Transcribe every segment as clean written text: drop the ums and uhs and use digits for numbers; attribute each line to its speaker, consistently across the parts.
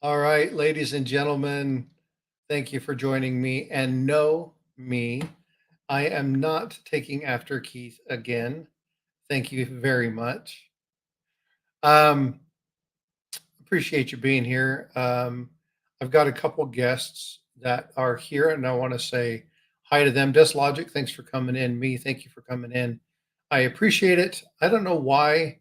Speaker 1: All right, ladies and gentlemen, thank you for joining me. And know me, I am not taking after Keith again. Thank you very much. Um, Appreciate you being here. I've got a couple guests that are here, and I want to say hi to them. Logic, thanks for coming in. Me, thank you for coming in. I appreciate it. I don't know why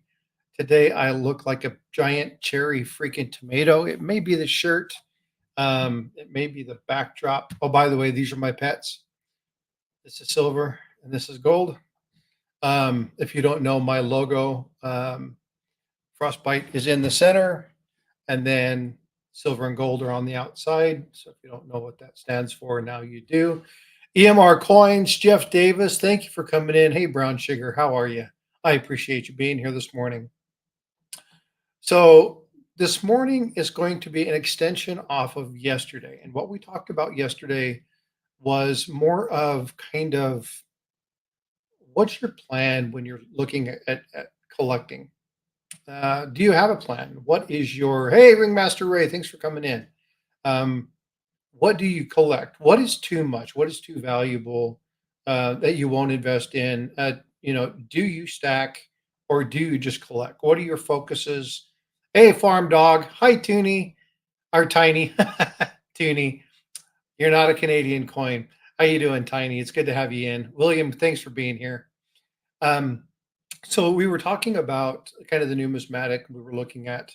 Speaker 1: today I look like a giant cherry freaking tomato. It may be the shirt. It may be the backdrop. Oh, by the way, these are my pets. This is silver and this is gold. If you don't know, my logo, Frostbite, is in the center, and then silver and gold are on the outside. So if you don't know what that stands for, now you do. EMR Coins, Jeff Davis, thank you for coming in. Hey, Brown Sugar, how are you? I appreciate you being here this morning. So this morning is going to be an extension off of yesterday. And what we talked about yesterday was more of kind of what's your plan when you're looking at collecting? Do you have a plan? What is your, hey, Ringmaster Ray, thanks for coming in. Um, what do you collect? What is too much? What is too valuable that you won't invest in? Do you stack or do you just collect? What are your focuses? Hey, Farm Dog. Hi, Toonie, or Tiny. Toonie, you're not a Canadian coin. How you doing, Tiny? It's good to have you in. William, thanks for being here. Um, so we were talking about kind of the numismatic. We were looking at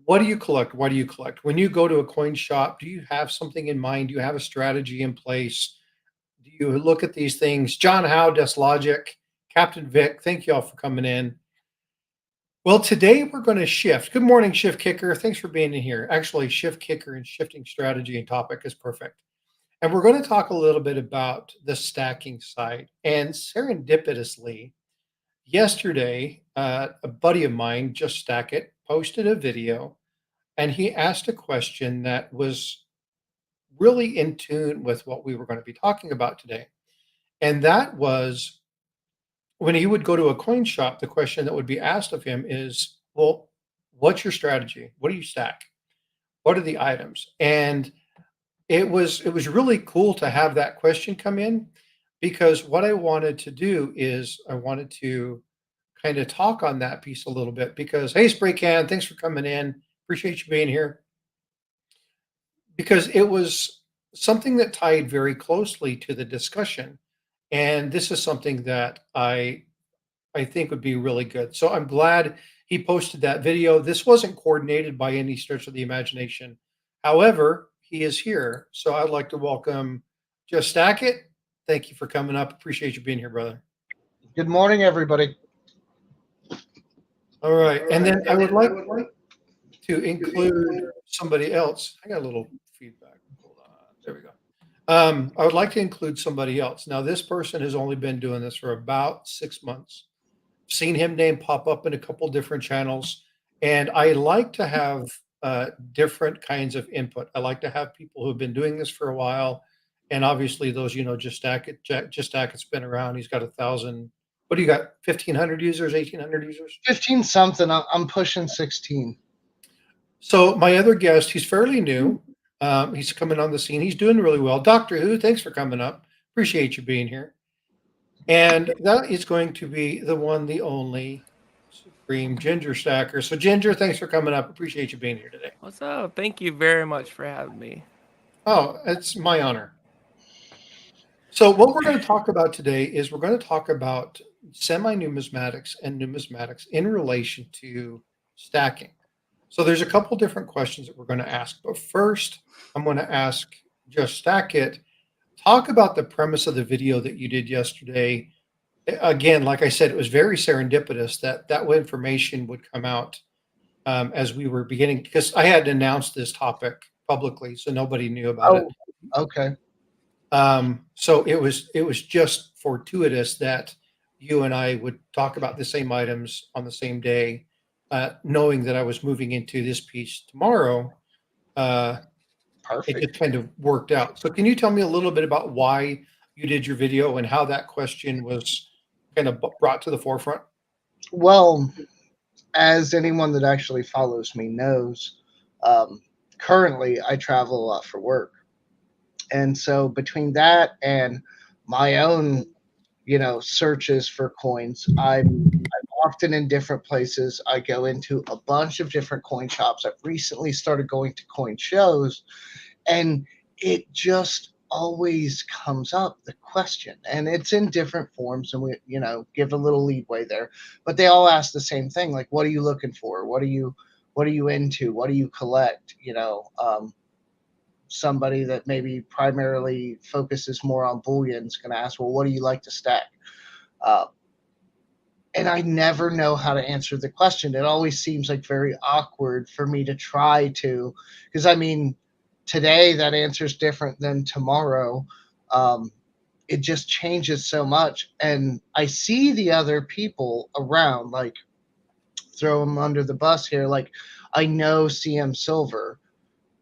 Speaker 1: what do you collect? Why do you collect? When you go to a coin shop, do you have something in mind? Do you have a strategy in place? Do you look at these things? John Howe, Logic, Captain Vic, thank you all for coming in. Well, today we're going to shift. Good morning, Shift Kicker. Thanks for being in here. Actually, Shift Kicker and shifting strategy and topic is perfect. And we're going to talk a little bit about the stacking side. And serendipitously, yesterday, a buddy of mine, Just Stack It, posted a video and he asked a question that was really in tune with what we were going to be talking about today. And that was when he would go to a coin shop, the question that would be asked of him is, well, what's your strategy? What do you stack? What are the items? And it was really cool to have that question come in because what I wanted to do is I wanted to kind of talk on that piece a little bit because hey, Spray Can, thanks for coming in. Appreciate you being here. Because it was something that tied very closely to the discussion. And this is something that I think would be really good. So I'm glad he posted that video. This wasn't coordinated by any stretch of the imagination. However, he is here. So I'd like to welcome Just Stack It. Thank you for coming up. Appreciate you being here, brother.
Speaker 2: Good morning, everybody.
Speaker 1: All right. And then I would like to include somebody else. I got a little feedback. Hold on. There we go. I would like to include somebody else. Now, this person has only been doing this for about 6 months. Seen him name pop up in a couple different channels, and I like to have different kinds of input. I like to have people who've been doing this for a while, and obviously those just stack it. Just stack it's been around. He's got 1,000. What do you got? 1,500 users, 1,800 users?
Speaker 2: 15 something. I'm pushing 16.
Speaker 1: So my other guest, he's fairly new. He's coming on the scene. He's doing really well. Doctor Who, thanks for coming up. Appreciate you being here. And that is going to be the one, the only Supreme Ginger Stacker. So Ginger, thanks for coming up. Appreciate you being here today.
Speaker 3: What's up? Thank you very much for having me.
Speaker 1: Oh, it's my honor. So what we're going to talk about today is we're going to talk about semi-numismatics and numismatics in relation to stacking. So there's a couple different questions that we're going to ask. But first, I'm going to ask Just Stack It. Talk about the premise of the video that you did yesterday. Again, like I said, it was very serendipitous that that information would come out as we were beginning, because I had announced this topic publicly, so nobody knew about it.
Speaker 2: Okay.
Speaker 1: So it was just fortuitous that you and I would talk about the same items on the same day, knowing that I was moving into this piece tomorrow. It just kind of worked out. So can you tell me a little bit about why you did your video and how that question was kind of brought to the forefront?
Speaker 2: Well, as anyone that actually follows me knows, Currently, I travel a lot for work. And so between that and my own, searches for coins, I'm often in different places. I go into a bunch of different coin shops. I've recently started going to coin shows, and it just always comes up, the question, and it's in different forms, and we, give a little leadway there, but they all ask the same thing, like, what are you looking for? What are you into? What do you collect? Somebody that maybe primarily focuses more on bullion is going to ask, well, what do you like to stack? Uh, and I never know how to answer the question. It always seems like very awkward for me to try to, because I mean, today that answer is different than tomorrow. Um, it just changes so much. And I see the other people around, like, throw them under the bus here. Like, I know CM Silver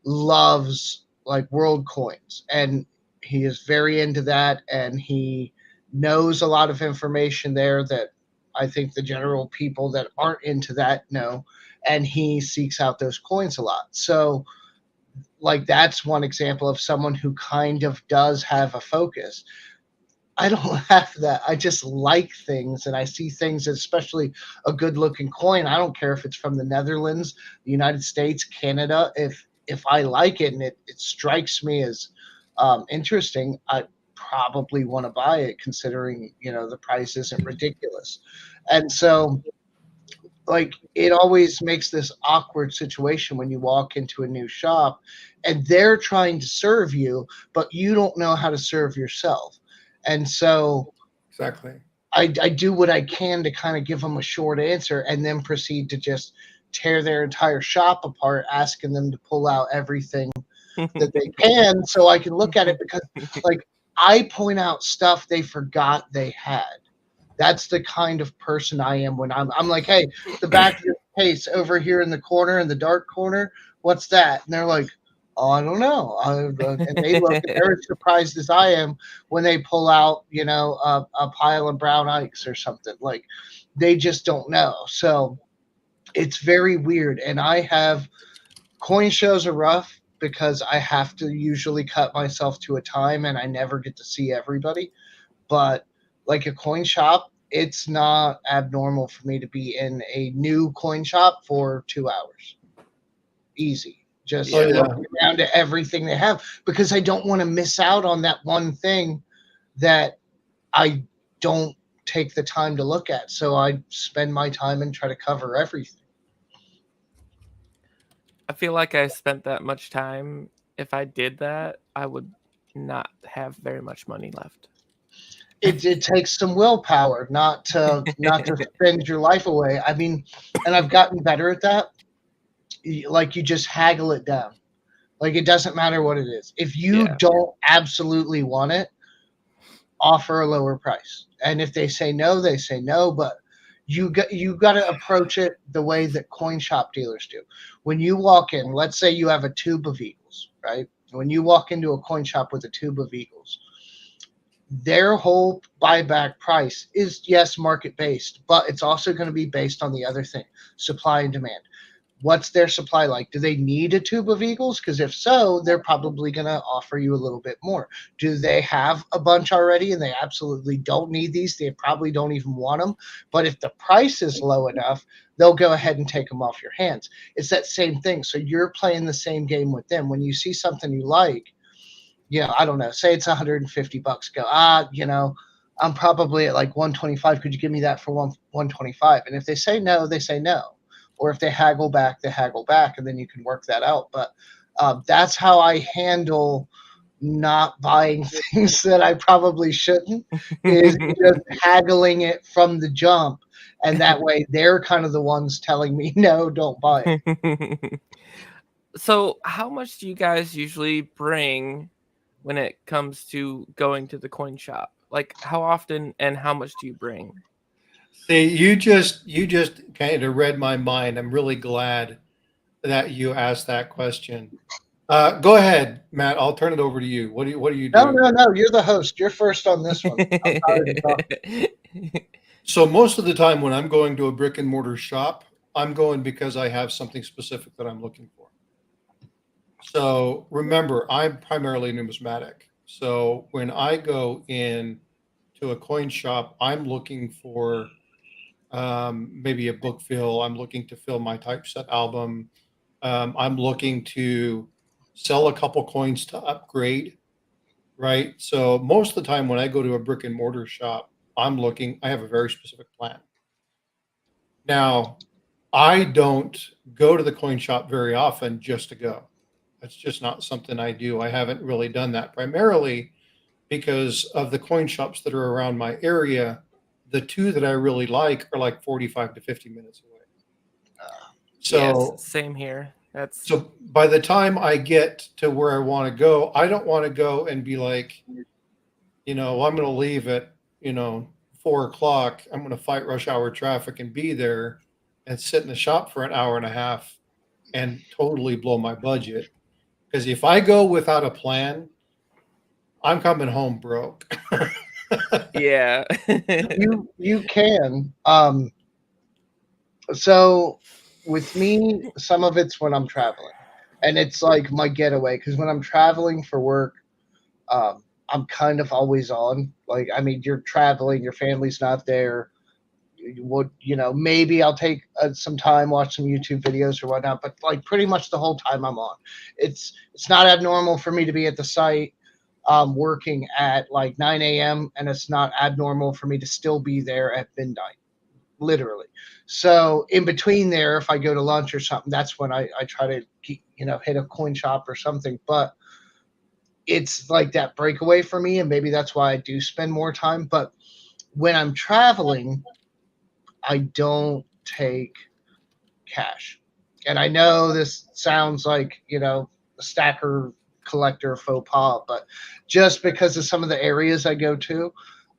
Speaker 2: loves like world coins, and he is very into that, and he knows a lot of information there that I think the general people that aren't into that know, and he seeks out those coins a lot. So like that's one example of someone who kind of does have a focus. I don't have that. I just like things, and I see things, especially a good looking coin. I don't care if it's from the Netherlands, the United States, Canada. If I like it and it strikes me as interesting, I probably want to buy it, considering the price isn't ridiculous. And so, like, it always makes this awkward situation when you walk into a new shop and they're trying to serve you, but you don't know how to serve yourself. And so
Speaker 1: Exactly.
Speaker 2: I do what I can to kind of give them a short answer, and then proceed to just tear their entire shop apart, asking them to pull out everything that they can so I can look at it, because like I point out stuff they forgot they had. That's the kind of person I am when I'm like, hey, the back of your case over here in the corner, in the dark corner, what's that? And they're like, oh, I don't know. And they look, and they're as surprised as I am when they pull out, a pile of brown ice or something. Like, they just don't know. So it's very weird. And I have coin shows are rough because I have to usually cut myself to a time, and I never get to see everybody. But like a coin shop, it's not abnormal for me to be in a new coin shop for 2 hours. Easy. Just
Speaker 1: Oh yeah.
Speaker 2: looking around at everything they have, because I don't want to miss out on that one thing that I don't take the time to look at. So I spend my time and try to cover everything.
Speaker 3: I feel like I spent that much time. If I did that, I would not have very much money left.
Speaker 2: It takes some willpower not to spend your life away. I mean, and I've gotten better at that. Like, you just haggle it down. Like, it doesn't matter what it is. If you
Speaker 3: Yeah.
Speaker 2: don't absolutely want it, offer a lower price. And if they say no, they say no. But you got to approach it the way that coin shop dealers do. When you walk in, let's say you have a tube of Eagles, right? When you walk into a coin shop with a tube of Eagles, their whole buyback price is, yes, market based, but it's also going to be based on the other thing, supply and demand. What's their supply like? Do they need a tube of Eagles? Because if so, they're probably going to offer you a little bit more. Do they have a bunch already and they absolutely don't need these? They probably don't even want them. But if the price is low enough, they'll go ahead and take them off your hands. It's that same thing. So you're playing the same game with them. When you see something you like, I don't know, say it's $150, go, I'm probably at like 125. Could you give me that for 125? And if they say no, they say no. Or if they haggle back, they haggle back, and then you can work that out. But that's how I handle not buying things that I probably shouldn't, is just haggling it from the jump. And that way they're kind of the ones telling me, no, don't buy it.
Speaker 3: So, how much do you guys usually bring when it comes to going to the coin shop? Like, how often and how much do you bring?
Speaker 1: See, you just kind of read my mind. I'm really glad that you asked that question. Go ahead, Matt. I'll turn it over to you. What do you
Speaker 2: No,
Speaker 1: do?
Speaker 2: no, no. You're the host. You're first on this one. I'm tired of talking.
Speaker 1: So most of the time when I'm going to a brick and mortar shop, I'm going because I have something specific that I'm looking for. So remember, I'm primarily numismatic. So when I go in to a coin shop, I'm looking for maybe a book fill. I'm looking to fill my typeset album. I'm looking to sell a couple coins to upgrade, right? So most of the time when I go to a brick and mortar shop, I have a very specific plan. Now, I don't go to the coin shop very often just to go. That's just not something I do. I haven't really done that primarily because of the coin shops that are around my area. The two that I really like are like 45 to 50 minutes away.
Speaker 3: Yes,
Speaker 1: So
Speaker 3: same here. That's
Speaker 1: so by the time I get to where I want to go, I don't want to go and be like, I'm going to leave at, 4 o'clock. I'm going to fight rush hour traffic and be there and sit in the shop for an hour and a half and totally blow my budget. Because if I go without a plan, I'm coming home broke.
Speaker 3: yeah.
Speaker 2: You can. So with me, some of it's when I'm traveling, and it's like my getaway because when I'm traveling for work, I'm kind of always on. Like, I mean, you're traveling, your family's not there. Maybe I'll take some time, watch some YouTube videos or whatnot, but like pretty much the whole time I'm on. It's not abnormal for me to be at the site working at like 9 a.m. and it's not abnormal for me to still be there at midnight, literally. So in between there, if I go to lunch or something, that's when I try to hit a coin shop or something. But it's like that breakaway for me, and maybe that's why I do spend more time. But when I'm traveling, I don't take cash. And I know this sounds like, a stacker collector faux pas, but just because of some of the areas I go to,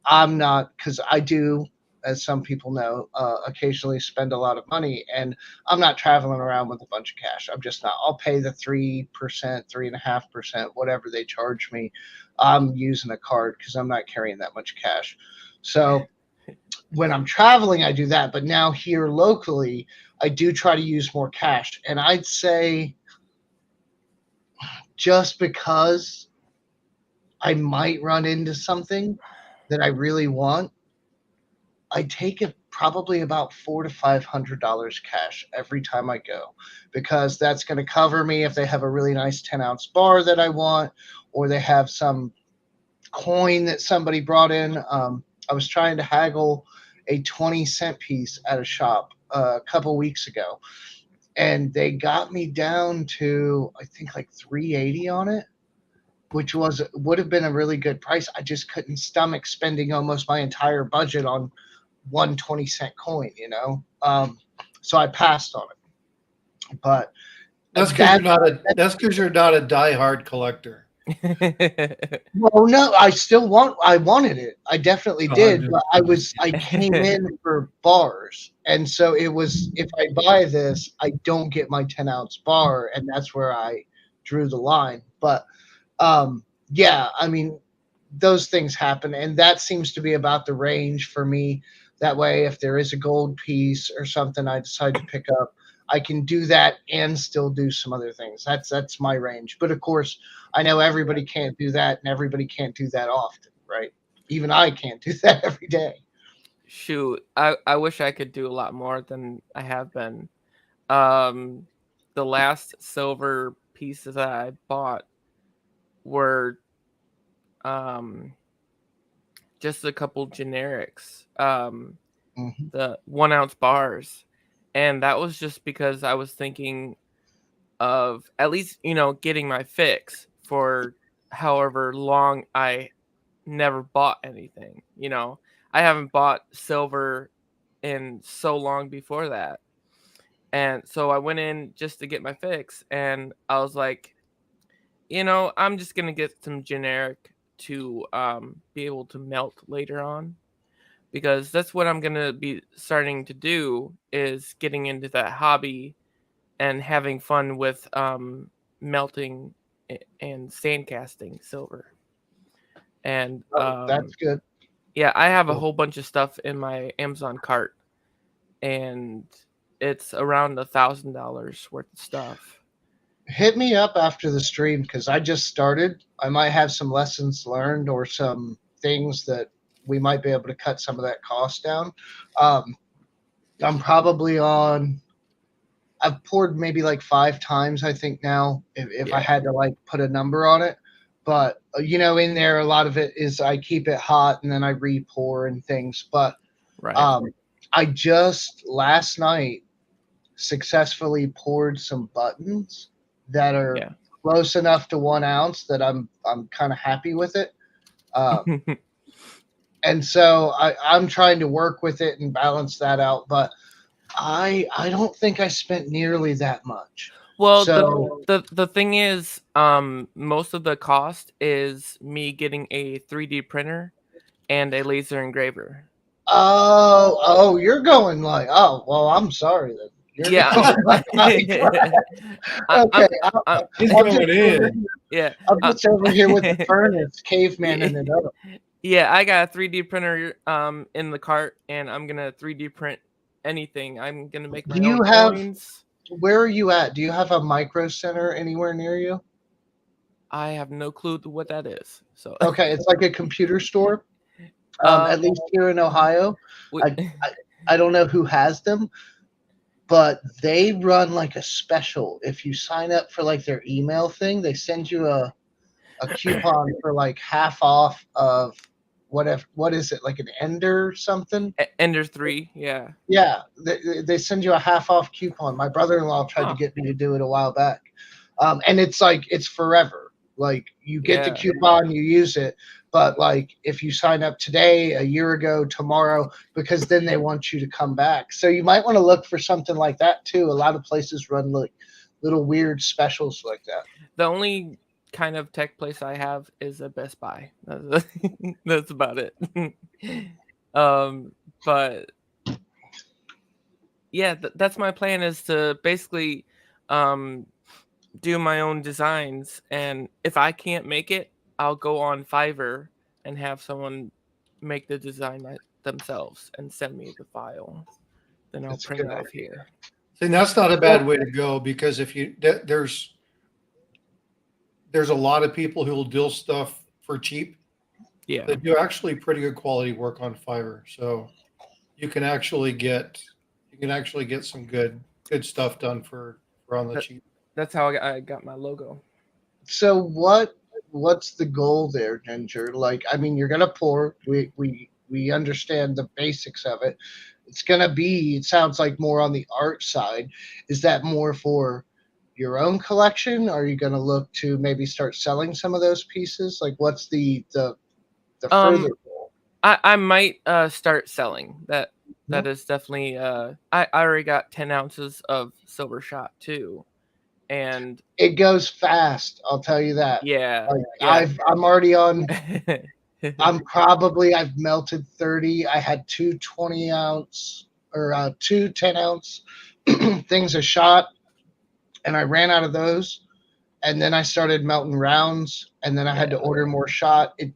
Speaker 2: I'm not, because I do, as some people know, occasionally spend a lot of money, and I'm not traveling around with a bunch of cash. I'm just not. I'll pay the 3%, 3.5%, whatever they charge me. I'm using a card because I'm not carrying that much cash. So when I'm traveling, I do that. But now here locally, I do try to use more cash. And I'd say just because I might run into something that I really want, I take it probably about $400 to $500 cash every time I go, because that's going to cover me if they have a really nice 10-ounce bar that I want, or they have some coin that somebody brought in. I was trying to haggle a 20-cent piece at a shop a couple weeks ago, and they got me down to I think like 380 on it, which would have been a really good price. I just couldn't stomach spending almost my entire budget on one 20-cent coin. So I passed on it. But
Speaker 1: That's because
Speaker 2: that
Speaker 1: you're not a diehard collector.
Speaker 2: Well, no, I wanted it. I definitely
Speaker 1: No, I'm
Speaker 2: did,
Speaker 1: just
Speaker 2: but I came in for bars. And so it was, if I buy this, I don't get my 10-ounce bar, and that's where I drew the line. But yeah, I mean, those things happen, and that seems to be about the range for me. That way, if there is a gold piece or something I decide to pick up, I can do that and still do some other things. That's my range. But of course, I know everybody can't do that, and everybody can't do that often, right? Even I can't do that every day.
Speaker 3: Shoot, I wish I could do a lot more than I have been. Um, the last silver pieces that I bought were um just a couple generics,
Speaker 2: Mhm.
Speaker 3: the 1 ounce bars, and that was just because I was thinking of at least getting my fix for however long I never bought anything. I haven't bought silver in so long before that. And so I went in just to get my fix, and I was like, I'm just gonna get some generic to be able to melt later on, because that's what I'm gonna be starting to do, is getting into that hobby and having fun with melting and sand casting silver. And
Speaker 2: Oh, that's good.
Speaker 3: yeah, I have a
Speaker 1: cool.
Speaker 3: whole bunch of stuff in my Amazon cart, and it's around $1,000 worth of stuff.
Speaker 2: Hit me up after the stream because I just started. I might have some lessons learned or some things that we might be able to cut some of that cost down. Um, I'm probably on. I've poured maybe like 5 times, I think now, if I
Speaker 3: Yeah.
Speaker 2: had to like put a number on it. But in there, a lot of it is I keep it hot and then I re-pour and things. But
Speaker 3: Right.
Speaker 2: I just last night successfully poured some buttons that are
Speaker 3: Yeah.
Speaker 2: close enough to 1 ounce that I'm kind of happy with it. And so I'm trying to work with it and balance that out. But I don't think I spent nearly that much.
Speaker 3: Well,
Speaker 2: So
Speaker 3: the thing is, most of the cost is me getting a 3D printer and a laser engraver.
Speaker 2: you're going like, oh well, I'm sorry then. You're
Speaker 3: Yeah.
Speaker 2: going like, okay,
Speaker 1: He's
Speaker 2: I'm
Speaker 1: going
Speaker 2: just
Speaker 1: in.
Speaker 3: Yeah.
Speaker 2: I'm just over here with the furnace, caveman in it up.
Speaker 3: Yeah, I got a 3D printer in the cart, and I'm gonna 3D print anything. I'm gonna make my
Speaker 2: Do you
Speaker 3: own
Speaker 2: have?
Speaker 3: coins.
Speaker 2: Where are you at? Do you have a micro center anywhere near you?
Speaker 3: I have no clue what that is. So
Speaker 2: Okay, it's like a computer store. At
Speaker 3: um,
Speaker 2: least here in Ohio,
Speaker 3: we,
Speaker 2: I, I don't know who has them, but they run like a special. If you sign up for like their email thing, they send you a coupon for like half off of what is it, like an Ender or something?
Speaker 3: Ender 3, yeah.
Speaker 2: Yeah, they send you a half off coupon. My brother-in-law tried to
Speaker 3: Huh.
Speaker 2: get me to do it a while back. And it's like it's forever. Like you get the
Speaker 3: Yeah.
Speaker 2: coupon, you use it, but like if you sign up today, a year ago, tomorrow, because then they want you to come back. So you might want to look for something like that too. A lot of places run like little weird specials like that.
Speaker 3: The only kind of tech place I have is a Best Buy. That's about it. But yeah, that's my plan, is to basically um do my own designs, and if I can't make it, I'll go on Fiverr and have someone make the design themselves and send me the file. Then I'll
Speaker 2: That's a
Speaker 3: print
Speaker 2: good
Speaker 3: it off
Speaker 2: idea.
Speaker 3: here.
Speaker 1: And that's not a bad way to go because if you there's a lot of people who will deal stuff for cheap.
Speaker 3: Yeah.
Speaker 1: They do actually pretty good quality work on Fiverr, so you can actually get some good stuff done for on the
Speaker 3: That,
Speaker 1: cheap.
Speaker 3: that's how I got my logo.
Speaker 2: So what's the goal there, Ginger? Like, I mean, you're gonna pour. We understand the basics of it. It's gonna be. It sounds like more on the art side. Is that more for your own collection? Are you gonna look to maybe start selling some of those pieces? Like, what's the further
Speaker 3: Um,
Speaker 2: goal?
Speaker 3: I might start selling that.
Speaker 2: Mhm.
Speaker 3: That is definitely I already got 10 ounces of silver shot too, and
Speaker 2: It goes fast. I'll tell you that.
Speaker 3: yeah,
Speaker 2: Like,
Speaker 3: yeah.
Speaker 2: I'm already on. I've melted 30. I had two 20 ounce or two 10 ounce things a shot, and I ran out of those. And then I started melting rounds, and then I had to
Speaker 3: Yeah.
Speaker 2: order more shot. It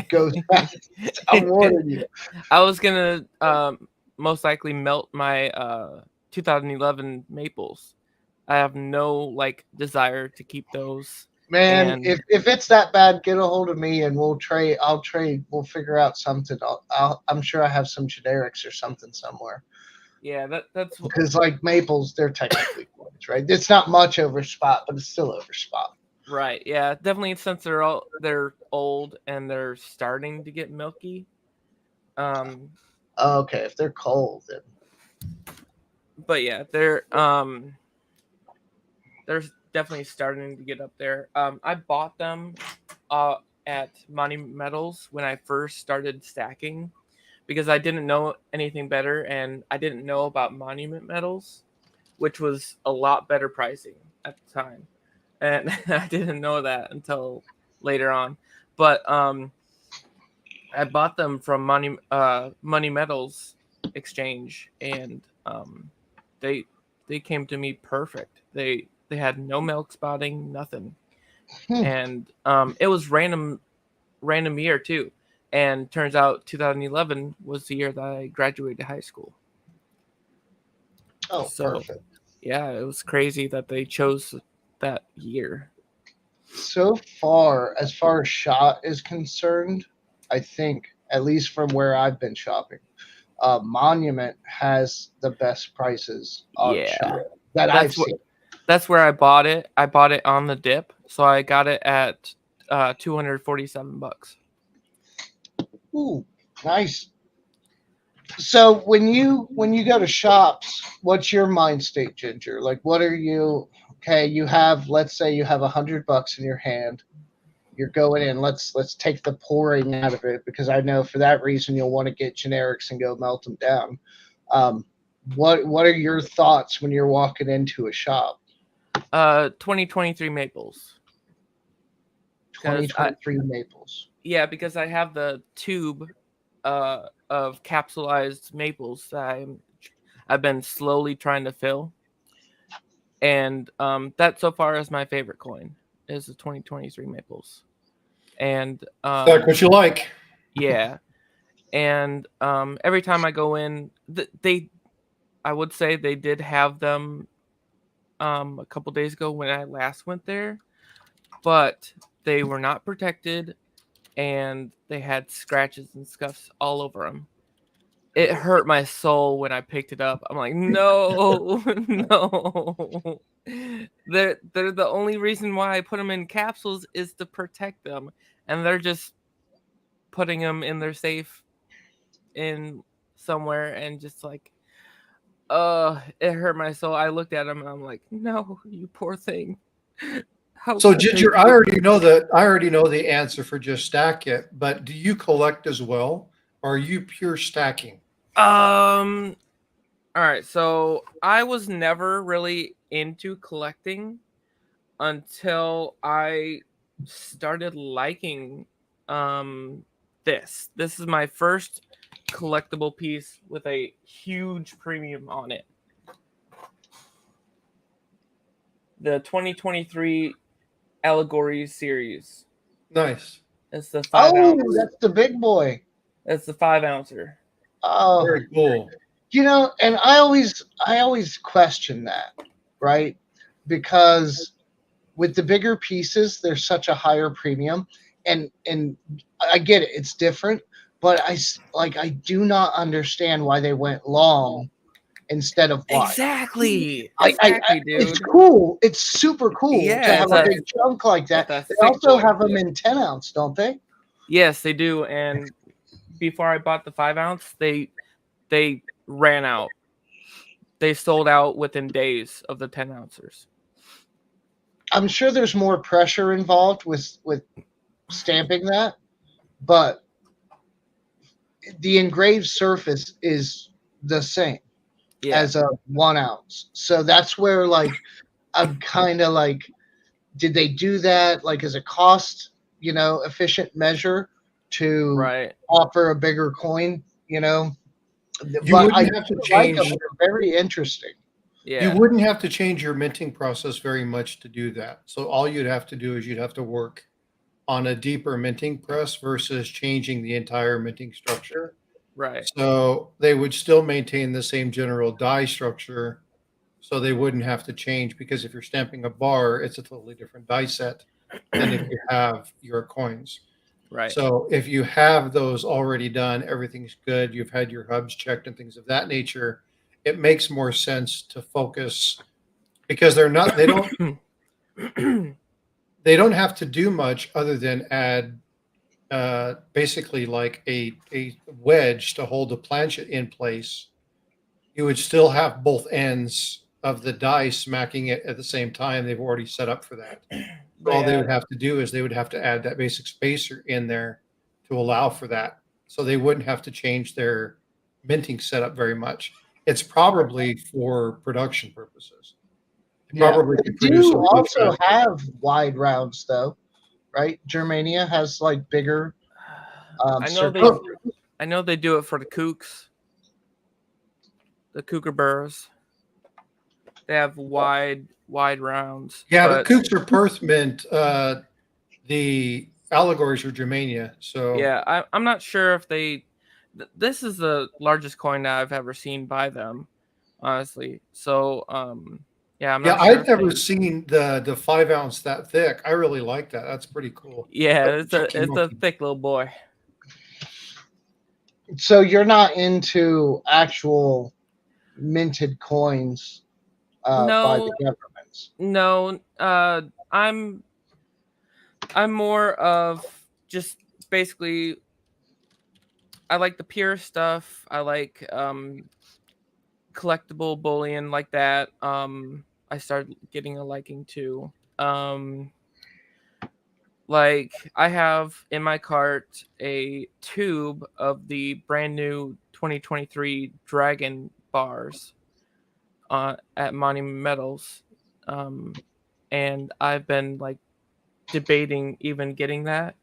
Speaker 2: goes fast. I'm warning you.
Speaker 3: I was gonna most likely melt my 2011 maples. I have no like desire to keep those.
Speaker 2: Man,
Speaker 3: And
Speaker 2: if it's that bad, get a hold of me and we'll trade. I'll trade. We'll figure out something. I'm sure I have some generics or something somewhere.
Speaker 3: yeah, that's
Speaker 2: Because like maples, they're technically points, right? It's not much over spot, but it's still over spot.
Speaker 3: right. Yeah, definitely, since they're old and they're starting to get milky. Um,
Speaker 2: Okay, if they're cold, then
Speaker 3: but yeah, they're definitely starting to get up there. I bought them at Monument Metals when I first started stacking, because I didn't know anything better, and I didn't know about Monument Metals, which was a lot better pricing at the time, and I didn't know that until later on. But I bought them from Money Metals Exchange, and they they came to me perfect. They had no milk spotting, nothing,
Speaker 2: hmm.
Speaker 3: and it was random year too. And turns out 2011 was the year that I graduated high school.
Speaker 2: Oh,
Speaker 3: So
Speaker 2: perfect.
Speaker 3: yeah, it was crazy that they chose that year.
Speaker 2: So far as shot is concerned, I think, at least from where I've been shopping, Monument has the best prices on
Speaker 3: Yeah.
Speaker 2: shot that I've
Speaker 3: That's what
Speaker 2: seen.
Speaker 3: that's where I bought it. I bought it on the dip, so I got it at $247.
Speaker 2: Ooh, nice. So when you go to shops, what's your mind state, Ginger? Like, what are you? Okay, you have, let's say you have $100 in your hand. You're going in. Let's take the pouring out of it, because I know for that reason you'll want to get generics and go melt them down. What are your thoughts when you're walking into a shop?
Speaker 3: 2023 Maples.
Speaker 2: 2023 Maples.
Speaker 3: Yeah, because I have the tube of capsulized maples that I've been slowly trying to fill, and that so far is my favorite coin, is the 2023 Maples. And
Speaker 1: Stack what you like.
Speaker 3: yeah, and every time I go in, I would say they did have them a couple days ago when I last went there, but they were not protected and they had scratches and scuffs all over them. It hurt my soul when I picked it up. I'm like, no, no. They're the only reason why I put them in capsules is to protect them, and they're just putting them in their safe in somewhere, and just like, it hurt my soul. I looked at them and I'm like, no, you poor thing. How
Speaker 1: So
Speaker 3: could they
Speaker 1: Ginger, I
Speaker 3: do
Speaker 1: already know that I already know the answer for just stack it, but do you collect as well? Or are you pure stacking?
Speaker 3: All right, so I was never really into collecting until I started liking this. This is my first collectible piece with a huge premium on it. The 2023 Allegories series.
Speaker 1: Nice.
Speaker 3: It's the 5 ounce.
Speaker 2: Oh, that's the big boy.
Speaker 3: It's the 5 ouncer.
Speaker 2: Oh,
Speaker 1: Very cool.
Speaker 2: and I always question that, right? Because with the bigger pieces, there's such a higher premium, and I get it, it's different, but I do not understand why they went long instead of wide.
Speaker 3: Exactly,
Speaker 2: Dude.
Speaker 3: dude.
Speaker 2: It's cool. It's super cool to
Speaker 3: Yeah,
Speaker 2: have a big chunk like that.
Speaker 3: it's a
Speaker 2: They
Speaker 3: thick
Speaker 2: also
Speaker 3: boy.
Speaker 2: have them in 10 ounce, don't they?
Speaker 3: Yes, they do. And before I bought the 5 ounce, they ran out. They sold out within days of the 10 ouncers.
Speaker 2: I'm sure there's more pressure involved with stamping that, but the engraved surface is the same as a 1 ounce. So that's where, like, I'm kind of like, did they do that like as a cost, efficient measure to
Speaker 3: Right.
Speaker 2: offer a bigger coin?
Speaker 1: You
Speaker 2: But I
Speaker 1: wouldn't have to
Speaker 2: do like them.
Speaker 1: change.
Speaker 2: They're very interesting.
Speaker 3: Yeah.
Speaker 1: You wouldn't have to change your minting process very much to do that. So all you'd have to do is you'd have to work on a deeper minting press versus changing the entire minting structure.
Speaker 3: Right.
Speaker 1: So they would still maintain the same general die structure. So they wouldn't have to change, because if you're stamping a bar, it's a totally different die set than if you have your coins.
Speaker 3: Right.
Speaker 1: So if you have those already done, everything's good, you've had your hubs checked and things of that nature, it makes more sense to focus, because they don't have to do much other than add basically like a wedge to hold the planchet in place. You would still have both ends of the die smacking it at the same time. They've already set up for that. All they would have to do is they would have to add that basic spacer in there to allow for that. So they wouldn't have to change their minting setup very much. It's probably for production purposes. Probably
Speaker 2: They
Speaker 1: could produce
Speaker 2: do
Speaker 1: a really
Speaker 2: also
Speaker 1: fast.
Speaker 2: have wide rounds, though, right? Germania has like bigger.
Speaker 3: I know they do it for the kooks, the kookaburras. They have wide rounds.
Speaker 1: Yeah,
Speaker 3: but
Speaker 1: the Kooks are Perth mint. The allegories are Germania. So
Speaker 3: yeah, I'm not sure if they. This is the largest coin that I've ever seen by them, honestly. So Yeah, I'm
Speaker 1: Yeah,
Speaker 3: not sure
Speaker 1: I'd
Speaker 3: if
Speaker 1: never
Speaker 3: they.
Speaker 1: seen the 5 ounce that thick. I really like that. That's pretty cool.
Speaker 3: Yeah,
Speaker 1: Like the Chunky
Speaker 3: it's a
Speaker 1: Monkey.
Speaker 3: thick little boy.
Speaker 2: So you're not into actual minted coins by the
Speaker 3: No,
Speaker 2: governments.
Speaker 3: no. I'm more of just basically. I like the pure stuff. I like collectible bullion like that. I started getting a liking to. Like I have in my cart a tube of the brand new 2023 Dragon bars at Monument Metals. And I've been like debating even getting that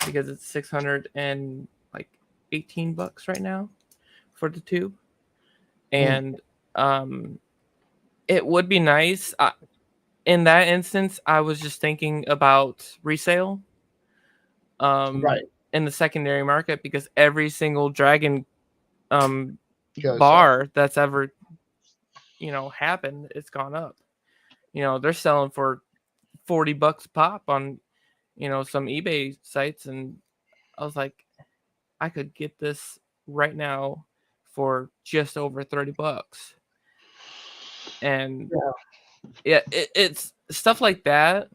Speaker 3: because it's 600 and like $18 right now for the tube.
Speaker 2: Mm,
Speaker 3: And um it would be nice. In that instance, I was just thinking about resale um
Speaker 2: right.
Speaker 3: in the secondary market because every single Dragon um
Speaker 2: Goes up.
Speaker 3: bar that's ever happened, it's gone up. They're selling for $40 pop on some eBay sites, and I was like, I could get this right now for just over $30. And
Speaker 2: Yeah.
Speaker 3: yeah, it's stuff like that.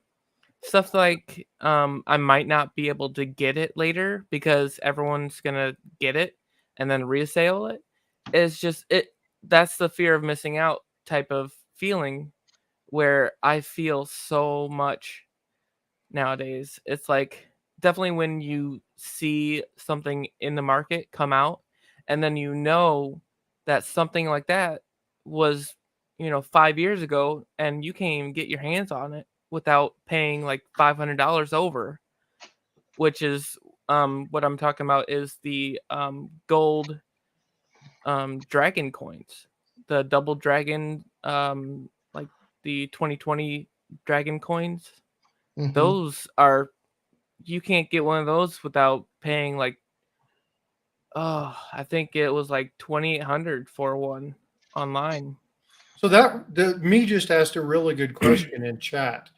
Speaker 3: Stuff like I might not be able to get it later because everyone's gonna get it and then resale it. It's just that's the fear of missing out type of feeling where I feel so much nowadays. It's like definitely when you see something in the market come out and then that something like that was 5 years ago and you can't even get your hands on it without paying like $500 over, which is what I'm talking about is the gold dragon coins, the double dragon, like the 2020 dragon coins.
Speaker 2: Hmm.
Speaker 3: Those are You can't get one of those without paying like, I think it was like 2,800 for one online.
Speaker 1: So me just asked a really good question in chat.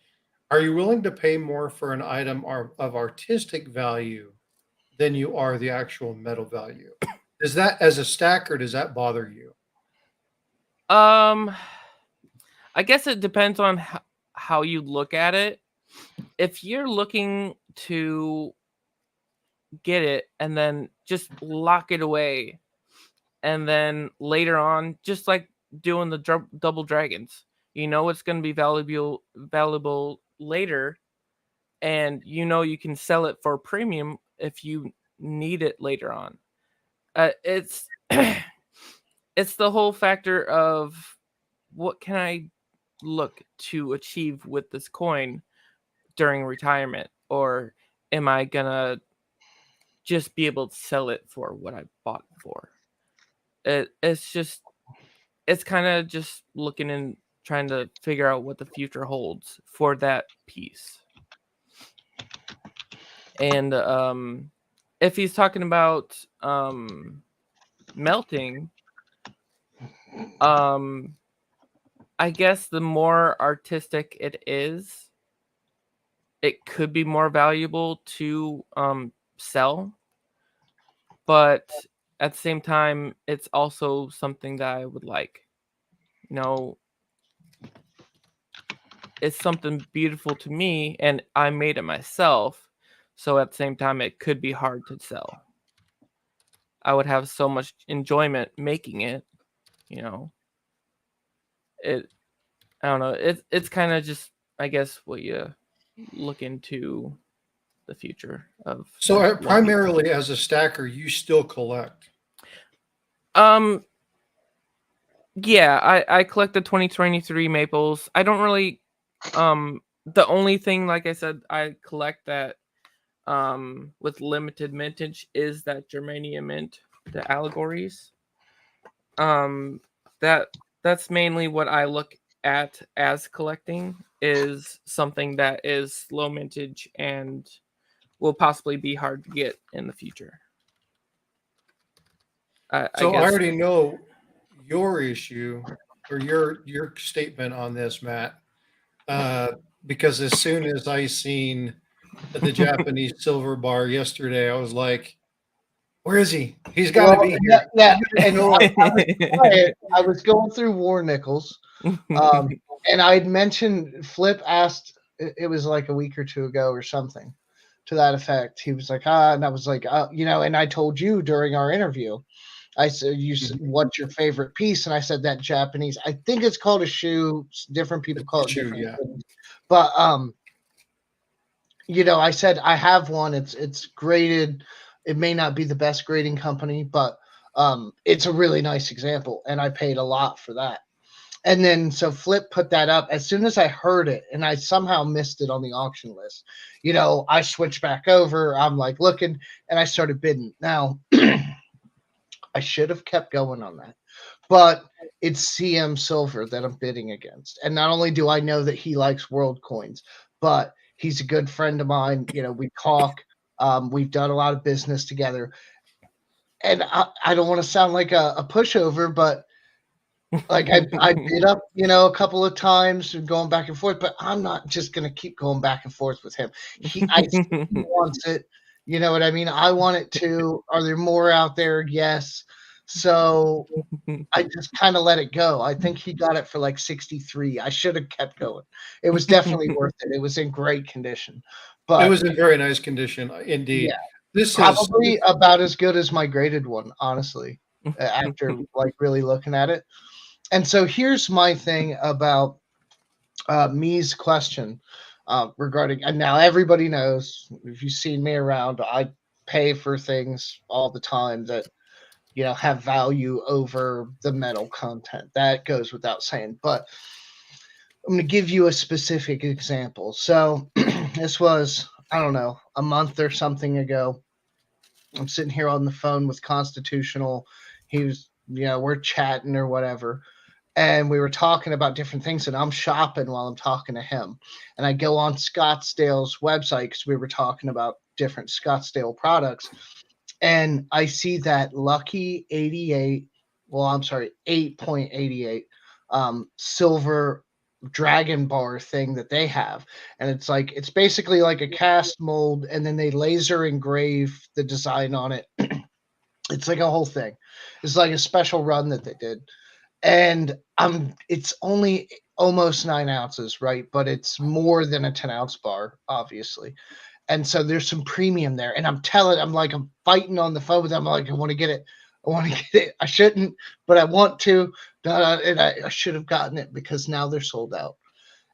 Speaker 1: Are you willing to pay more for an item of artistic value than you are the actual metal value? Does that, as a stacker, does that bother you?
Speaker 3: Um, I guess it depends on how you look at it. If you're looking to get it and then just lock it away, and then later on, just like doing the double dragons, it's going to be valuable later, and you can sell it for premium if you need it later on. It's it's the whole factor of what can I look to achieve with this coin during retirement, or am I gonna just be able to sell it for what I bought it for? It's kind of just looking and trying to figure out what the future holds for that piece. And if he's talking about melting, um I guess the more artistic it is, it could be more valuable to sell, but at the same time it's also something that I would like. You know, it's something beautiful to me and I made it myself. So at the same time it could be hard to sell. I would have so much enjoyment making it, you know. It I don't know. It's kind of just, I guess, what you look into the future of
Speaker 1: So
Speaker 3: looking.
Speaker 1: primarily as a stacker, you still collect.
Speaker 3: Um yeah, I collect the 2023 maples. I don't really the only thing, like I said, I collect that with limited mintage is that germanium mint, the allegories. Um that that's mainly what I look at as collecting, is something that is low mintage and will possibly be hard to get in the future. I
Speaker 1: So I
Speaker 3: guess.
Speaker 1: already know your issue or your statement on this, Matt, uh, because as soon as I seen the Japanese silver bar yesterday, I was like, "Where is he? He's got to
Speaker 2: Well,
Speaker 1: be
Speaker 2: yeah,
Speaker 1: here.
Speaker 2: yeah,
Speaker 1: He's got to
Speaker 2: and
Speaker 1: show up."
Speaker 2: I was quiet. I was going through War Nickels, and I had mentioned Flip asked. It was like a week or two ago or something to that effect. He was like, and I was like, and I told you during our interview. I said,
Speaker 1: Mhm.
Speaker 2: what's your favorite piece? And I said that Japanese. I think it's called a shoe. Different people
Speaker 1: It's
Speaker 2: call
Speaker 1: a
Speaker 2: it
Speaker 1: shoe,
Speaker 2: different
Speaker 1: yeah.
Speaker 2: things. But I said I have one. It's graded. It may not be the best grading company, but it's a really nice example, and I paid a lot for that. And then so Flip put that up as soon as I heard it, and I somehow missed it on the auction list. I switched back over. I'm like looking, and I started bidding. Now I should have kept going on that, but it's CM Silver that I'm bidding against. And not only do I know that he likes world coins, but he's a good friend of mine. We talk. We've done a lot of business together. And I don't want to sound like a pushover, but like I bid up, a couple of times and going back and forth, but I'm not just gonna keep going back and forth with him. I see he wants it. You know what I mean? I want it too. Are there more out there? Yes. So I just kind of let it go. I think he got it for like 63. I should have kept going. It was definitely worth it. It was in great condition.
Speaker 1: It
Speaker 2: But
Speaker 1: was in very nice condition,
Speaker 2: yeah,
Speaker 1: indeed. This is
Speaker 2: probably about as good as my graded one, honestly, after like really looking at it. And so here's my thing about Me's question regarding, and now everybody knows if you've seen me around, I pay for things all the time that have value over the metal content. That goes without saying. But I'm going to give you a specific example. So this was, I don't know, a month or something ago. I'm sitting here on the phone with Constitutional. He was, we're chatting or whatever. And we were talking about different things, and I'm shopping while I'm talking to him. And I go on Scottsdale's website because we were talking about different Scottsdale products. And I see that Lucky 88, well, I'm sorry, 8.88 silver dragon bar thing that they have. And it's basically like a cast mold, and then they laser engrave the design on it. It's like a whole thing. It's like a special run that they did. And it's only almost 9 ounces, right? But it's more than a 10-ounce bar, obviously. And so there's some premium there. And I'm fighting on the phone with them. I'm like, I want to get it. I want to get it. I shouldn't, but I want to. And I should have gotten it because now they're sold out.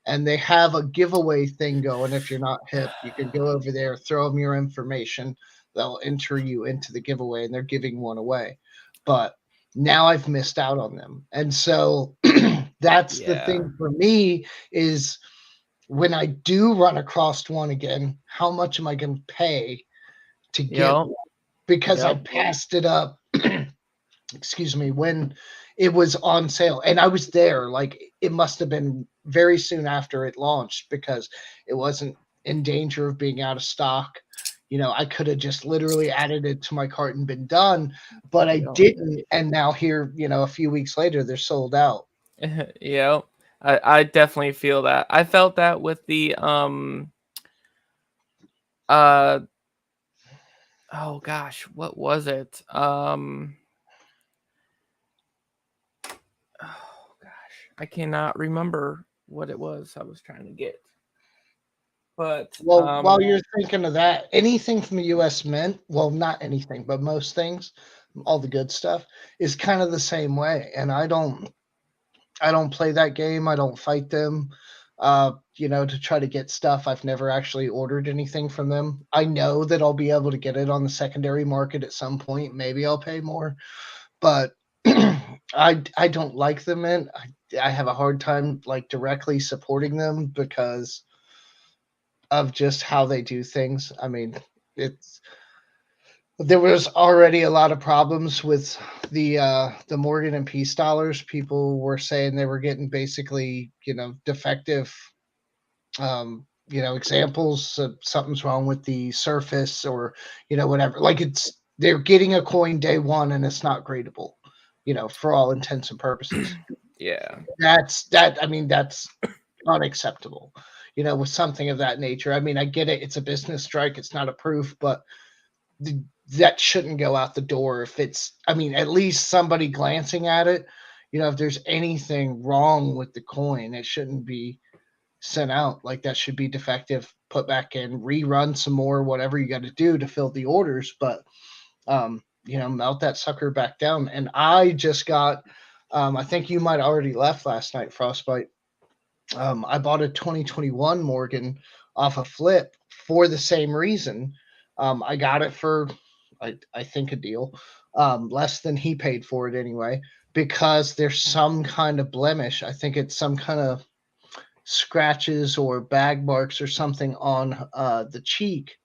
Speaker 2: And they have a giveaway thing going. If you're not hip, you can go over there, throw them your information. They'll enter you into the giveaway, and they're giving one away. But now I've missed out on them. And so that's the
Speaker 3: Yeah.
Speaker 2: thing for me is when I do run across one again, how much am I going to pay to get
Speaker 3: Yep.
Speaker 2: one? Because I
Speaker 3: Yep.
Speaker 2: passed it up, excuse me, when it was on sale. And I was there, like it must have been very soon after it launched because it wasn't in danger of being out of stock. I could have just literally added it to my cart and been done, but I
Speaker 3: Yep.
Speaker 2: didn't. And now here, a few weeks later, they're sold out.
Speaker 3: Yep. I definitely feel that. I felt that with the uh oh gosh, what was it? Oh gosh, I cannot remember what it was I was trying to get. But
Speaker 2: Well, while you're thinking of that, anything from the US Mint, well, not anything, but most things, all the good stuff, is kind of the same way. And I don't play that game. I don't fight them. To try to get stuff. I've never actually ordered anything from them. I know that I'll be able to get it on the secondary market at some point. Maybe I'll pay more, but I don't like them, and I have a hard time like directly supporting them because of just how they do things. I mean, it's there was already a lot of problems with the Morgan and Peace dollars. People were saying they were getting basically, defective examples of something's wrong with the surface or, whatever. Like they're getting a coin day one and it's not gradable, for all intents and purposes.
Speaker 3: Yeah.
Speaker 2: That's unacceptable. With something of that nature. I mean, I get it. It's a business strike. It's not a proof, but that shouldn't go out the door if it's. I mean, at least somebody glancing at it. If there's anything wrong with the coin, it shouldn't be sent out. Like that should be defective, put back in, rerun some more, whatever you got to do to fill the orders. But melt that sucker back down. And I just got. I think you might already left last night, Frostbite. I bought a 2021 Morgan off a flip for the same reason. I got it for, I think, a deal, less than he paid for it anyway, because there's some kind of blemish. I think it's some kind of scratches or bag marks or something on the cheek,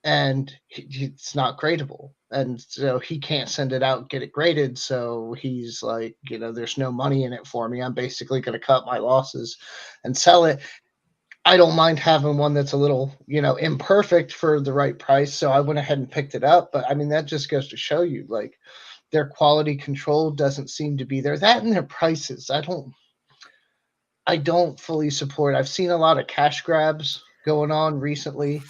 Speaker 2: and it's not gradable. And so he can't send it out and get it graded. So he's like, there's no money in it for me. I'm basically going to cut my losses and sell it. I don't mind having one that's a little, imperfect for the right price. So I went ahead and picked it up. But I mean, that just goes to show you, like, their quality control doesn't seem to be there. That and their prices. I don't fully support. I've seen a lot of cash grabs going on recently.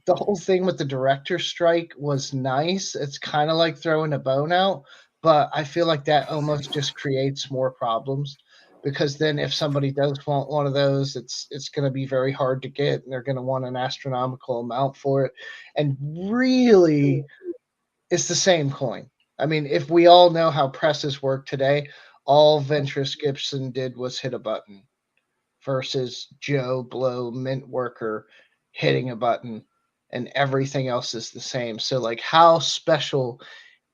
Speaker 2: The whole thing with the director strike was nice. It's kind of like throwing a bone out, but I feel like that almost just creates more problems, because then if somebody does want one of those, it's going to be very hard to get, and they're going to want an astronomical amount for it. And really, it's the same coin. I mean, if we all know how presses work today, all Ventress Gibson did was hit a button versus Joe Blow mint worker hitting a button, and everything else is the same. So like, how special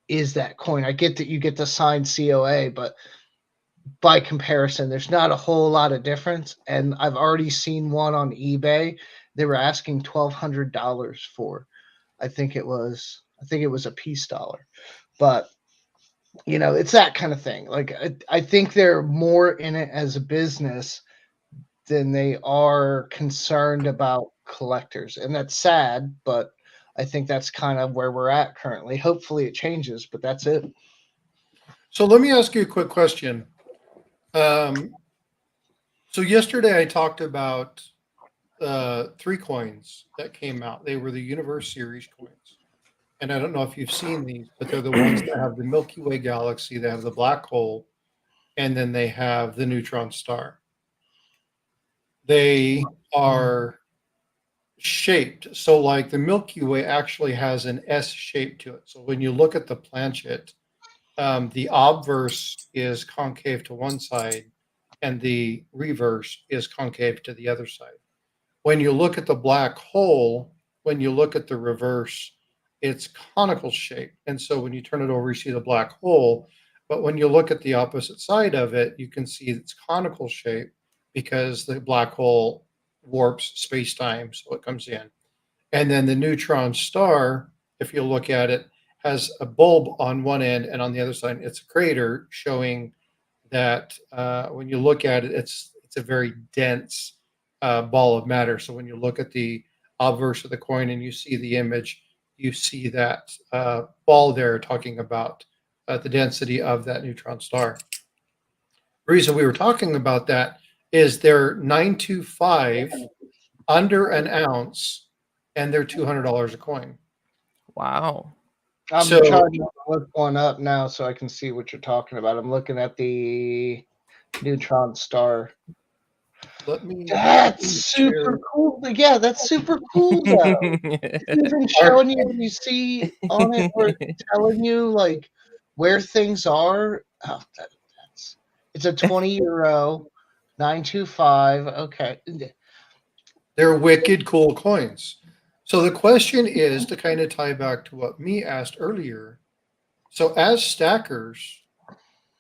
Speaker 2: is that coin? I get that you get the signed COA, but by comparison, there's not a whole lot of difference. And I've already seen one on eBay. They were asking $1,200 for. I think it was a peace dollar. But it's that kind of thing. Like I think they're more in it as a business than they are concerned about collectors. And that's sad, but I think that's kind of where we're at currently. Hopefully it changes, but that's it.
Speaker 1: So let me ask you a quick question. Um, so yesterday I talked about three coins that came out. They were the Universe Series coins. And I don't know if you've seen these, but they're the ones that have the Milky Way galaxy, they have the black hole, and then they have the neutron star. They are shaped. So, like the Milky Way actually has an S shape to it. So, when you look at the planchet, the obverse is concave to one side, and the reverse is concave to the other side. When you look at the black hole, when you look at the reverse, it's conical shape. And so when you turn it over, you see the black hole. But when you look at the opposite side of it, you can see it's conical shape because the black hole warps space time. So it comes in. And then the neutron star, if you look at it, has a bulb on one end, and on the other side, it's a crater showing that when you look at it, it's a very dense ball of matter. So when you look at the obverse of the coin and you see the image, you see that ball there talking about the density of that neutron star. The reason we were talking about that is they're 925, under an ounce, and they're $200 a coin.
Speaker 3: Wow.
Speaker 2: I'm
Speaker 1: So
Speaker 2: trying to look one up now so I can see what you're talking about. I'm looking at the neutron star.
Speaker 1: let me
Speaker 2: That's
Speaker 1: share.
Speaker 2: super cool. Yeah, that's super cool though. It's even showing you what you see on it, or telling you like where things are. Oh, it's a 20 euro, 925. Okay.
Speaker 1: They're wicked cool coins. So the question is, to kind of tie back to what me asked earlier. So as stackers,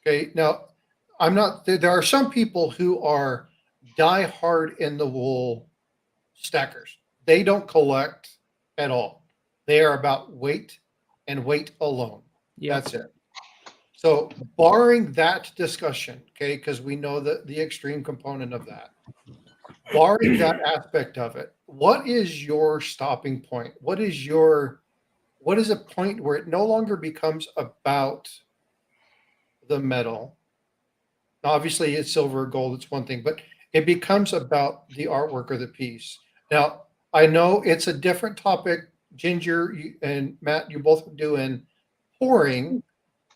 Speaker 1: okay, now I'm not. There are some people who are die hard in the wool stackers. They don't collect at all. They are about weight and weight alone.
Speaker 3: Yep.
Speaker 1: That's it. So barring that discussion, okay, because we know the extreme component of that, barring that aspect of it, what is your stopping point? What is a point where it no longer becomes about the metal, Obviously, it's silver or gold, it's one thing, but it becomes about the artwork or the piece. Now, I know it's a different topic. Ginger and Matt, you both are doing pouring.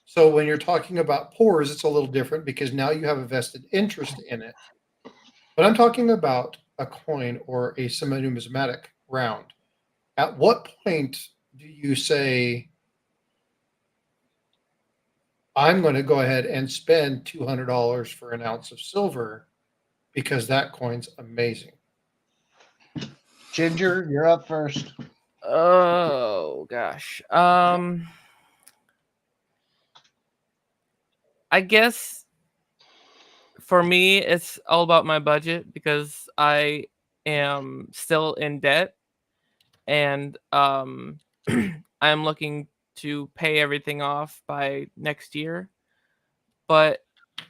Speaker 1: So when you're talking about pours, it's a little different because now you have a vested interest in it. But I'm talking about a coin or a semi-numismatic round. At what point do you say, I'm going to go ahead and spend $200 for an ounce of silver because that coin's amazing?
Speaker 2: Ginger, you're up first.
Speaker 3: Oh gosh. I guess for me it's all about my budget because I am still in debt and I'm looking to pay everything off by next year. But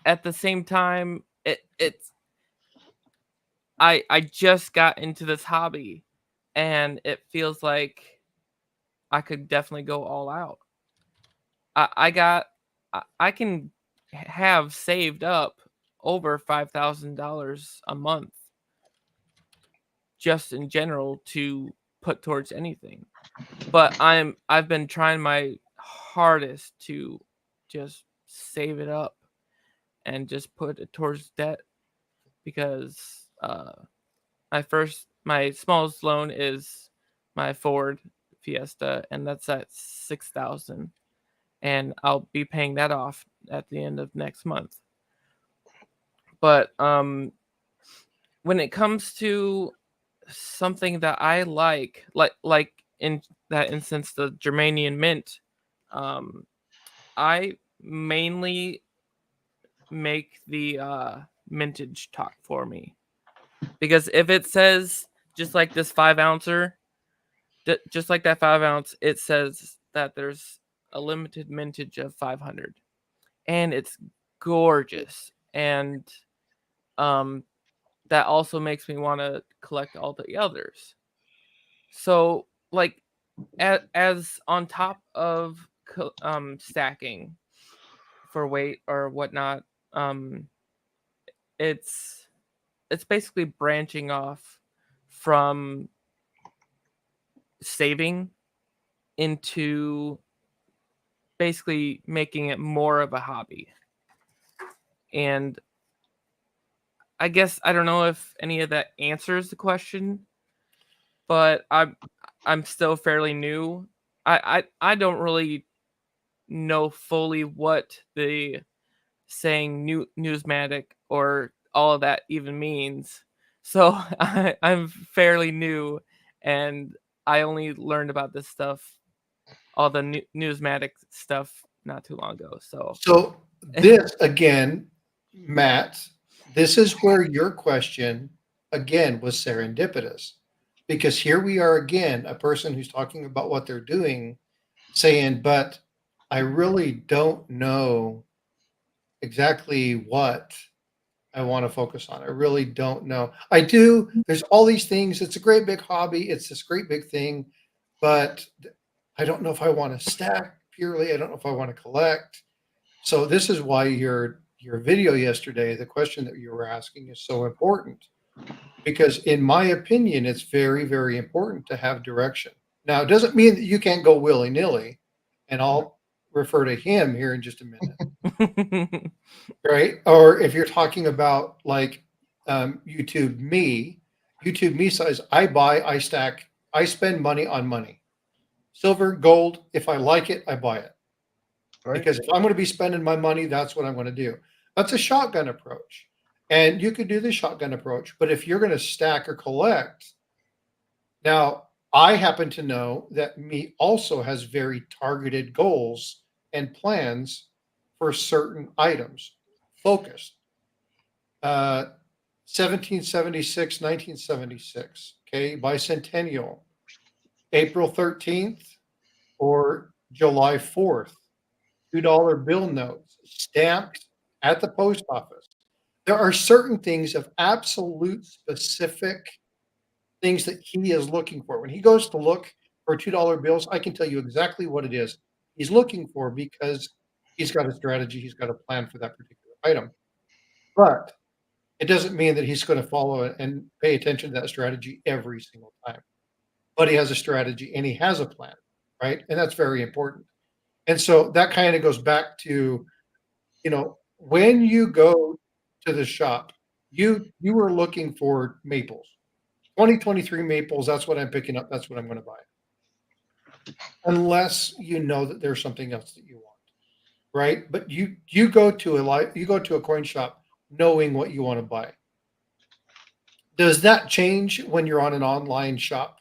Speaker 3: at the same time, it's I just got into this hobby and it feels like I could definitely go all out. I got I can have saved up over $5,000 a month just in general to put towards anything. But I've been trying my hardest to just save it up and just put it towards debt because my smallest loan is my Ford Fiesta and that's at 6,000 and I'll be paying that off at the end of next month. But when it comes to something that I like in that instance, the Germanian mint, um, I mainly make the mintage talk for me because if it says just like this 5 ouncer, just like that 5 ounce, it says that there's a limited mintage of 500, and it's gorgeous, and um, that also makes me want to collect all the others. So, like, as on top of stacking for weight or whatnot, um, it's it's basically branching off from saving into basically making it more of a hobby. And I guess I don't know if any of that answers the question, but I'm still fairly new. I don't really know fully what the saying newsmatic or all of that even means. So I'm fairly new and I only learned about this stuff, all the newsmatic stuff not too long ago. So
Speaker 1: So this again, Matt, this is where your question again was serendipitous because here we are again, a person who's talking about what they're doing, saying, but I really don't know exactly what I want to focus on. I really don't know. I do. There's all these things. It's a great big hobby. It's this great big thing, but I don't know if I want to stack purely. I don't know if I want to collect. So this is why your video yesterday, the question that you were asking is so important because in my opinion, it's very, very important to have direction. Now, it doesn't mean that you can't go willy-nilly, and I'll refer to him here in just a minute. Right? Or if you're talking about like YouTube me says, I buy, I stack, I spend money on money. Silver, gold, if I like it, I buy it.
Speaker 2: Right?
Speaker 1: Because if I'm going to be spending my money, that's what I'm going to do. That's a shotgun approach. And you could do the shotgun approach, but if you're going to stack or collect, now I happen to know that me also has very targeted goals and plans for certain items, focused. 1776, 1976, okay, bicentennial, April 13th or July 4th, $2 bill notes stamped at the post office. There are certain things of absolute specific things that he is looking for. When he goes to look for $2 bills, I can tell you exactly what it is he's looking for because he's got a strategy, he's got a plan for that particular item. But it doesn't mean that he's going to follow it and pay attention to that strategy every single time. But he has a strategy and he has a plan, right? And that's very important. And so that kind of goes back to, when you go to the shop, you were looking for maples. 2023 maples, that's what I'm picking up. That's what I'm going to buy. Unless you know that there's something else that you want, right? But you go to you go to a coin shop knowing what you want to buy. Does that change when you're on an online shop?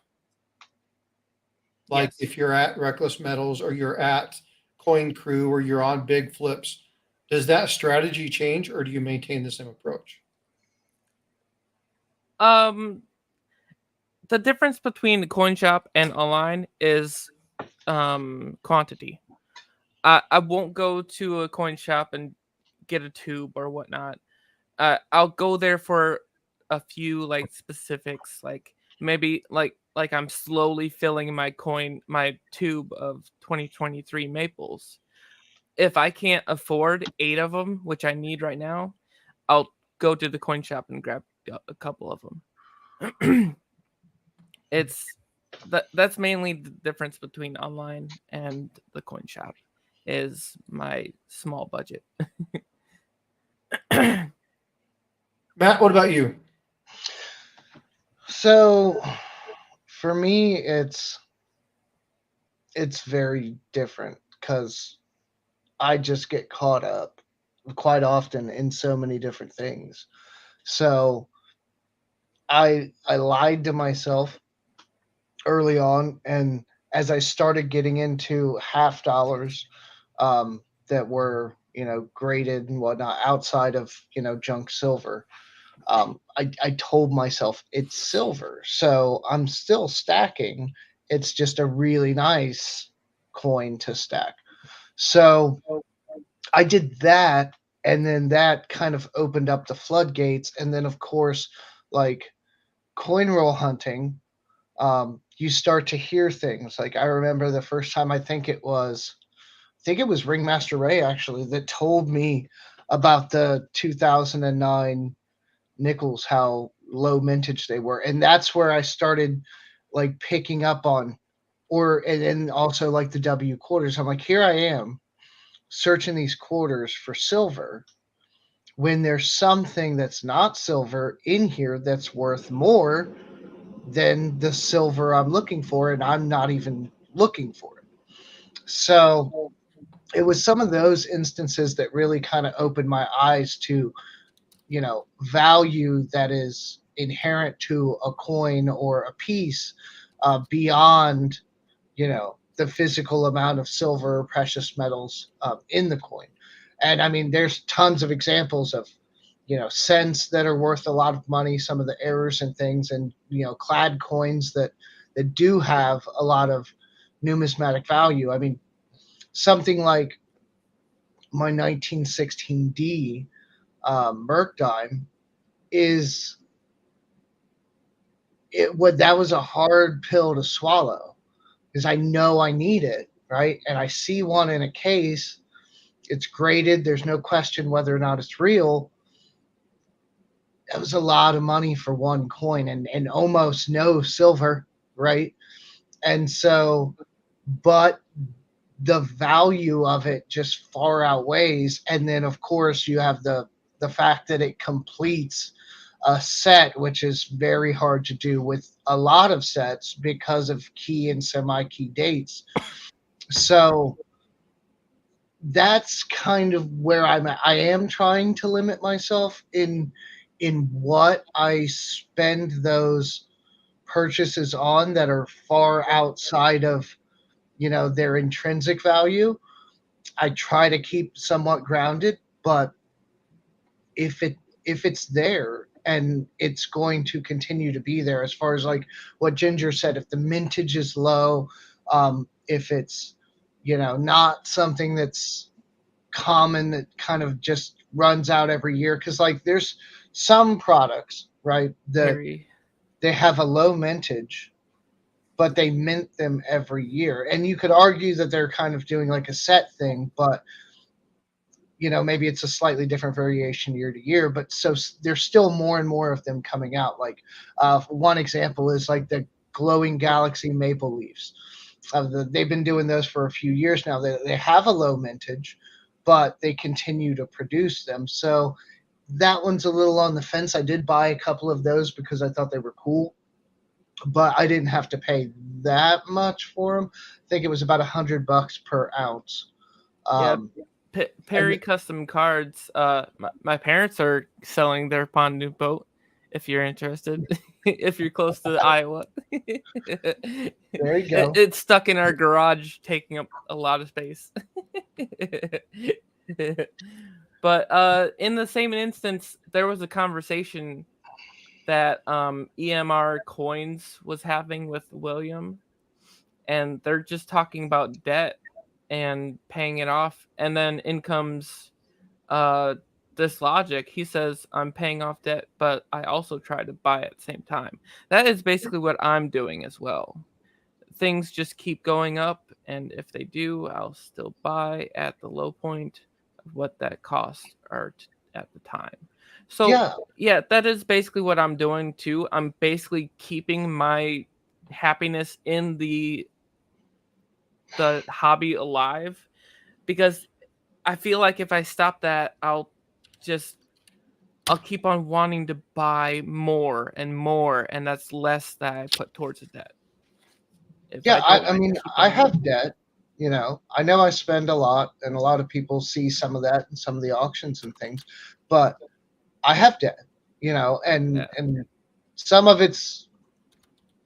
Speaker 1: Like
Speaker 3: Yes.
Speaker 1: if you're at Reckless Metals or you're at Coin Crew or you're on Big Flips, does that strategy change or do you maintain the same approach?
Speaker 3: Um, the difference between the coin shop and online is quantity. I won't go to a coin shop and get a tube or whatnot. I'll go there for a few like specifics, like maybe like I'm slowly filling my tube of 2023 maples. If I can't afford 8 of them, which I need right now, I'll go to the coin shop and grab a couple of them. It's that's mainly the difference between online and the coin shop is my small budget.
Speaker 1: Matt, what about you?
Speaker 2: So for me, it's very different because I just get caught up quite often in so many different things. So I lied to myself early on, and as I started getting into half dollars that were graded and whatnot outside of junk silver, I told myself it's silver, so I'm still stacking. It's just a really nice coin to stack. So I did that, and then that kind of opened up the floodgates. And then, of course, like coin roll hunting, you start to hear things. Like I remember the first time, I think it was Ringmaster Ray actually that told me about the 2009 nickels, how low mintage they were, and that's where I started like picking up on, and then also like the W quarters. I'm like, here I am searching these quarters for silver when there's something that's not silver in here that's worth more than the silver I'm looking for, and I'm not even looking for it. So it was some of those instances that really kind of opened my eyes to value that is inherent to a coin or a piece, beyond the physical amount of silver or precious metals in the coin. And I mean, there's tons of examples of cents that are worth a lot of money, some of the errors and things, and clad coins that do have a lot of numismatic value. I mean, something like my 1916D Merc dime is that was a hard pill to swallow because I know I need it, right? And I see one in a case, it's graded, there's no question whether or not it's real. That was a lot of money for one coin, and almost no silver, right? And so, but the value of it just far outweighs. And then, of course, you have the fact that it completes a set, which is very hard to do with a lot of sets because of key and semi-key dates. So that's kind of where I'm at. I am trying to limit myself in what I spend those purchases on that are far outside of their intrinsic value. I try to keep somewhat grounded, but if it's there and it's going to continue to be there, as far as like what Ginger said, if the mintage is low, if it's not something that's common that kind of just runs out every year, because like there's some products, right, that
Speaker 3: Very.
Speaker 2: they have a low mintage but they mint them every year. And you could argue that they're kind of doing like a set thing, but maybe it's a slightly different variation year to year, but so there's still more and more of them coming out. Like one example is like the glowing galaxy maple leaves. They've been doing those for a few years now. They have a low mintage, but they continue to produce them. So that one's a little on the fence. I did buy a couple of those because I thought they were cool, but I didn't have to pay that much for them. I think it was about $100 per ounce.
Speaker 3: Yeah, Perry
Speaker 2: and
Speaker 3: Custom Cards. My parents are selling their pontoon boat. If you're interested, if you're close to Iowa,
Speaker 2: there you go.
Speaker 3: it's stuck in our garage, taking up a lot of space. But in the same instance, there was a conversation that EMR Coins was having with William, and they're just talking about debt and paying it off, and then in comes this logic. He says, I'm paying off debt, but I also try to buy at the same time. That is basically what I'm doing as well. Things just keep going up, and if they do, I'll still buy at the low point of what that costs are at the time. So yeah, that is basically what I'm doing too. I'm basically keeping my happiness in the hobby alive, because I feel like if I stop that, I'll keep on wanting to buy more and more, and that's less that I put towards the debt. If I don't
Speaker 2: I mean,
Speaker 3: keep
Speaker 2: I
Speaker 3: on,
Speaker 2: have debt. I know I spend a lot, and a lot of people see some of that in some of the auctions and things, but I have debt. And
Speaker 3: yeah,
Speaker 2: and some of it's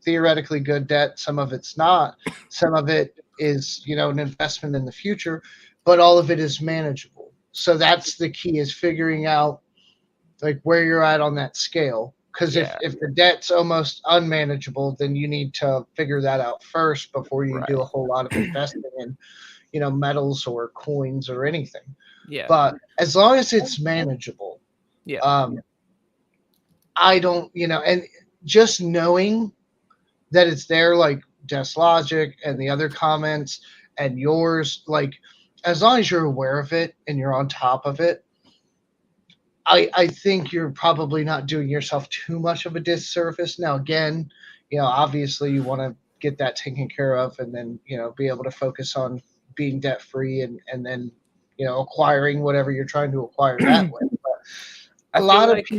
Speaker 2: theoretically good debt, some of it's not. Some of it is, an investment in the future, but all of it is manageable. So that's the key, is figuring out like where you're at on that scale. Because
Speaker 3: yeah,
Speaker 2: if the debt's almost unmanageable, then you need to figure that out first before you do a
Speaker 3: right,
Speaker 2: whole lot of investing in, metals or coins or anything.
Speaker 3: yeah,
Speaker 2: But as long as it's manageable,
Speaker 3: yeah,
Speaker 2: I don't, and just knowing that it's there, like Just Logic and the other comments and yours, like as long as you're aware of it and you're on top of it, I think you're probably not doing yourself too much of a disservice. Now, again, obviously you want to get that taken care of, and then, be able to focus on being debt free, and then, acquiring whatever you're trying to acquire that way. But
Speaker 3: I feel like,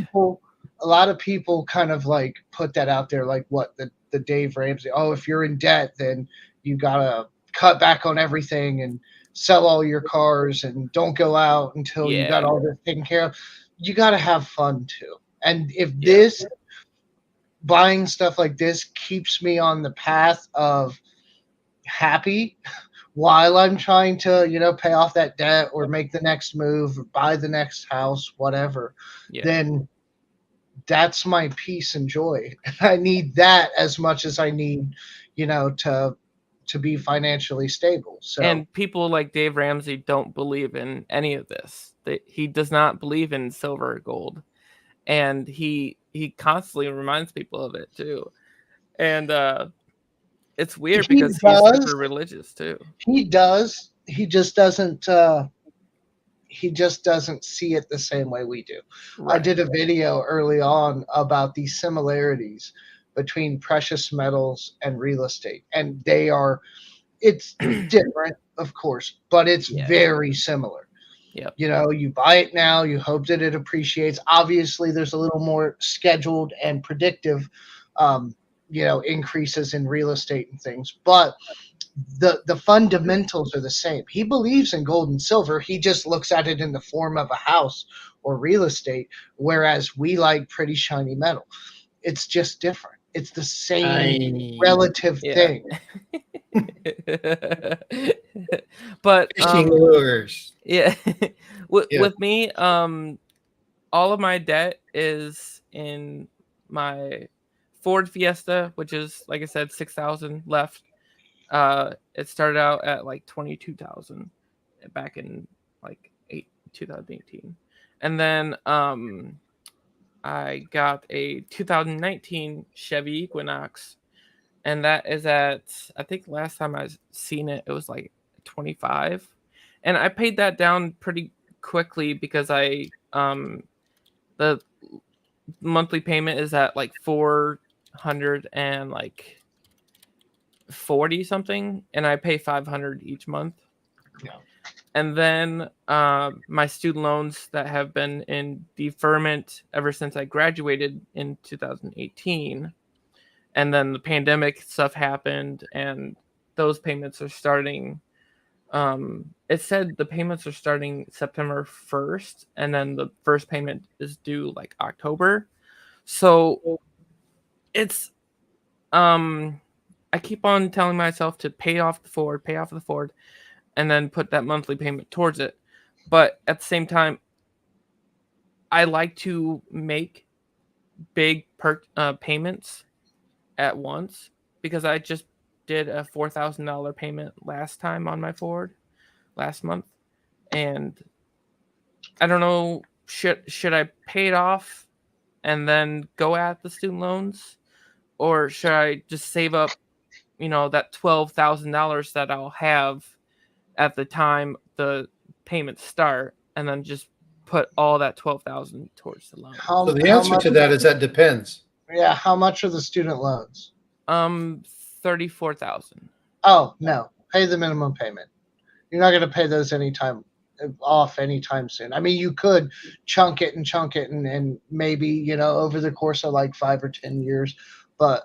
Speaker 2: a lot of people kind of like put that out there, like what the Dave Ramsey, oh, if you're in debt, then you gotta cut back on everything and sell all your cars and don't go out until you got
Speaker 3: yeah,
Speaker 2: all this taken care of. You got to have fun too. And if
Speaker 3: yeah,
Speaker 2: this buying stuff like this keeps me on the path of happy while I'm trying to, pay off that debt or make the next move or buy the next house, whatever,
Speaker 3: yeah.
Speaker 2: then that's my peace and joy. I need that as much as I need, to be financially stable. So
Speaker 3: And people like Dave Ramsey don't believe in any of this. He does not believe in silver or gold, and he constantly reminds people of it too. And it's weird
Speaker 2: he
Speaker 3: because he's
Speaker 2: does,
Speaker 3: super religious too.
Speaker 2: he does, he just doesn't see it the same way we do. I
Speaker 3: Right.
Speaker 2: did a video early on about the similarities between precious metals and real estate, and it's different, of course, but it's
Speaker 3: Yeah.
Speaker 2: very similar.
Speaker 3: Yep.
Speaker 2: You buy it now, you hope that it appreciates. Obviously, there's a little more scheduled and predictive, increases in real estate and things, but the fundamentals are the same. He believes in gold and silver. He just looks at it in the form of a house or real estate, whereas we like pretty shiny metal. It's just different. It's the same relative
Speaker 3: Yeah.
Speaker 2: thing.
Speaker 3: But
Speaker 1: Fishing lures.
Speaker 3: yeah. with,
Speaker 1: Yeah.
Speaker 3: with me, all of my debt is in my Ford Fiesta, which is, like I said, 6,000 left. It started out at like 22,000 back in like 2018, and then I got a 2019 Chevy Equinox, and that is at, I think last time I seen it, it was like 25, and I paid that down pretty quickly because the monthly payment is at like 400 and like 40 something, and I pay 500 each month.
Speaker 2: Yeah.
Speaker 3: And then my student loans that have been in deferment ever since I graduated in 2018, and then the pandemic stuff happened, and those payments are starting. It said the payments are starting September 1st, and then the first payment is due like October. So it's I keep on telling myself to pay off the Ford, and then put that monthly payment towards it. But at the same time, I like to make big payments at once, because I just did a $4,000 payment last time on my Ford last month, and I don't know, should I pay it off and then go at the student loans, or should I just save up, that $12,000 that I'll have at the time the payments start, and then just put all that 12,000 towards the loan.
Speaker 1: So the
Speaker 2: How
Speaker 1: answer
Speaker 2: much?
Speaker 1: to that is that depends.
Speaker 2: Yeah, how much are the student loans?
Speaker 3: 34,000.
Speaker 2: Oh no, pay the minimum payment. You're not going to pay those anytime soon. I mean, you could chunk it and maybe, over the course of like 5 or 10 years, but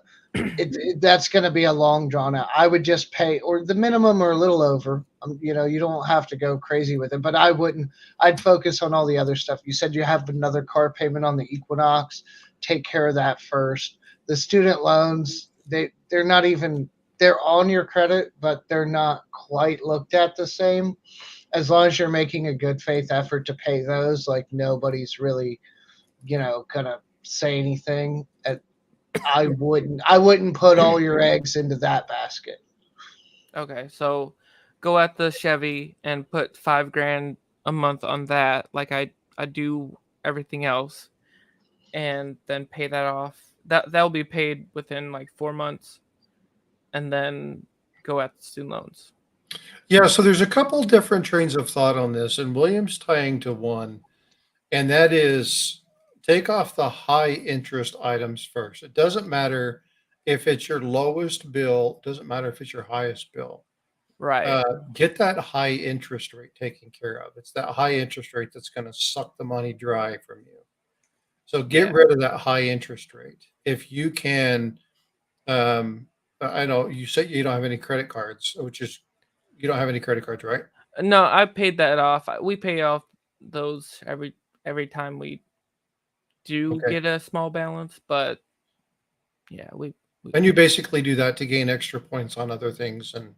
Speaker 2: that's going to be a long drawn out. I would just pay or the minimum or a little over. You don't have to go crazy with it, but I wouldn't. I'd focus on all the other stuff. You said you have another car payment on the Equinox. Take care of that first. The student loans, they're not even, they're on your credit, but they're not quite looked at the same. As long as you're making a good faith effort to pay those, like nobody's really, gonna say anything. I wouldn't put all your eggs into that basket.
Speaker 3: Okay, so go at the Chevy and put $5,000 a month on that, like I do everything else, and then pay that off. That'll be paid within like 4 months, and then go at the student loans.
Speaker 1: Yeah, so there's a couple different trains of thought on this, and William's tying to one, and that is take off the high interest items first. It doesn't matter if it's your lowest bill, doesn't matter if it's your highest bill.
Speaker 3: Right.
Speaker 1: Get that high interest rate taken care of. It's that high interest rate that's going to suck the money dry from you. So get
Speaker 3: Yeah.
Speaker 1: rid of that high interest rate. If you can, I know you said you don't have any credit cards, which is you don't have any credit cards, right?
Speaker 3: No, I paid that off. We pay off those every time we do
Speaker 1: Okay.
Speaker 3: get a small balance, but yeah, we
Speaker 1: And you basically do that to gain extra points on other things, and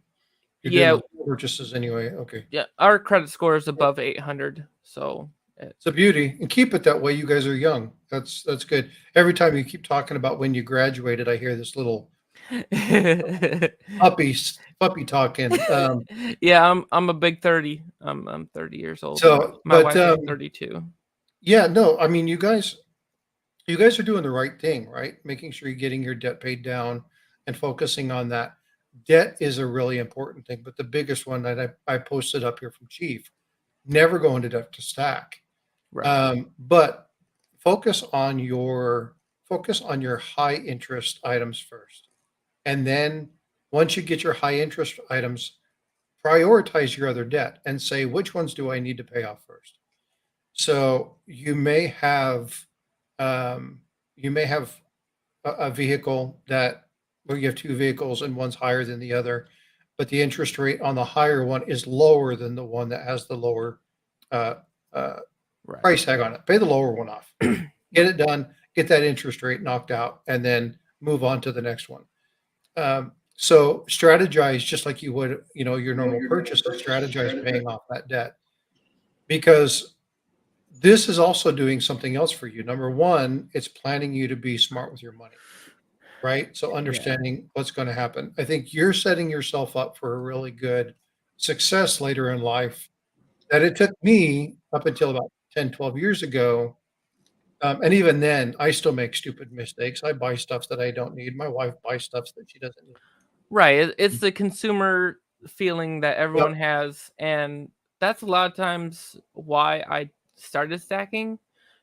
Speaker 1: you're doing
Speaker 3: yeah,
Speaker 1: those purchases anyway. Okay.
Speaker 3: yeah, our credit score is above 800, so
Speaker 1: It's a beauty, and keep it that way. You guys are young. That's good. Every time you keep talking about when you graduated, I hear this little puppy talking.
Speaker 3: Yeah, I'm a big 30. I'm 30 years old.
Speaker 1: So,
Speaker 3: My
Speaker 1: but
Speaker 3: wife is 32.
Speaker 1: yeah, no, I mean, you guys are doing the right thing, right? Making sure you're getting your debt paid down and focusing on that. Debt is a really important thing, but the biggest one that I posted up here from Chief, never go into debt to stack.
Speaker 3: Right.
Speaker 1: But focus on your focus on your high interest items first. And then once you get your high interest items, prioritize your other debt and say, which ones do I need to pay off first? So you may have a vehicle that where you have two vehicles and one's higher than the other, but the interest rate on the higher one is lower than the one that has the lower uh, uh,
Speaker 3: Right.
Speaker 1: price tag on it. Pay the lower one off. Get it done. Get that interest rate knocked out, and then move on to the next one. So strategize just like you would, your normal purchases. Strategize paying off that debt because this is also doing something else for you. Number one, it's planning you to be smart with your money, right? So
Speaker 3: Yeah.
Speaker 1: understanding what's going to happen. I think you're setting yourself up for a really good success later in life that it took me up until about 10, 12 years ago. And even then, I still make stupid mistakes. I buy stuff that I don't need. My wife buys stuff that she doesn't need.
Speaker 3: Right. It's the consumer feeling that
Speaker 1: Yep.
Speaker 3: everyone has, and that's a lot of times why I started stacking,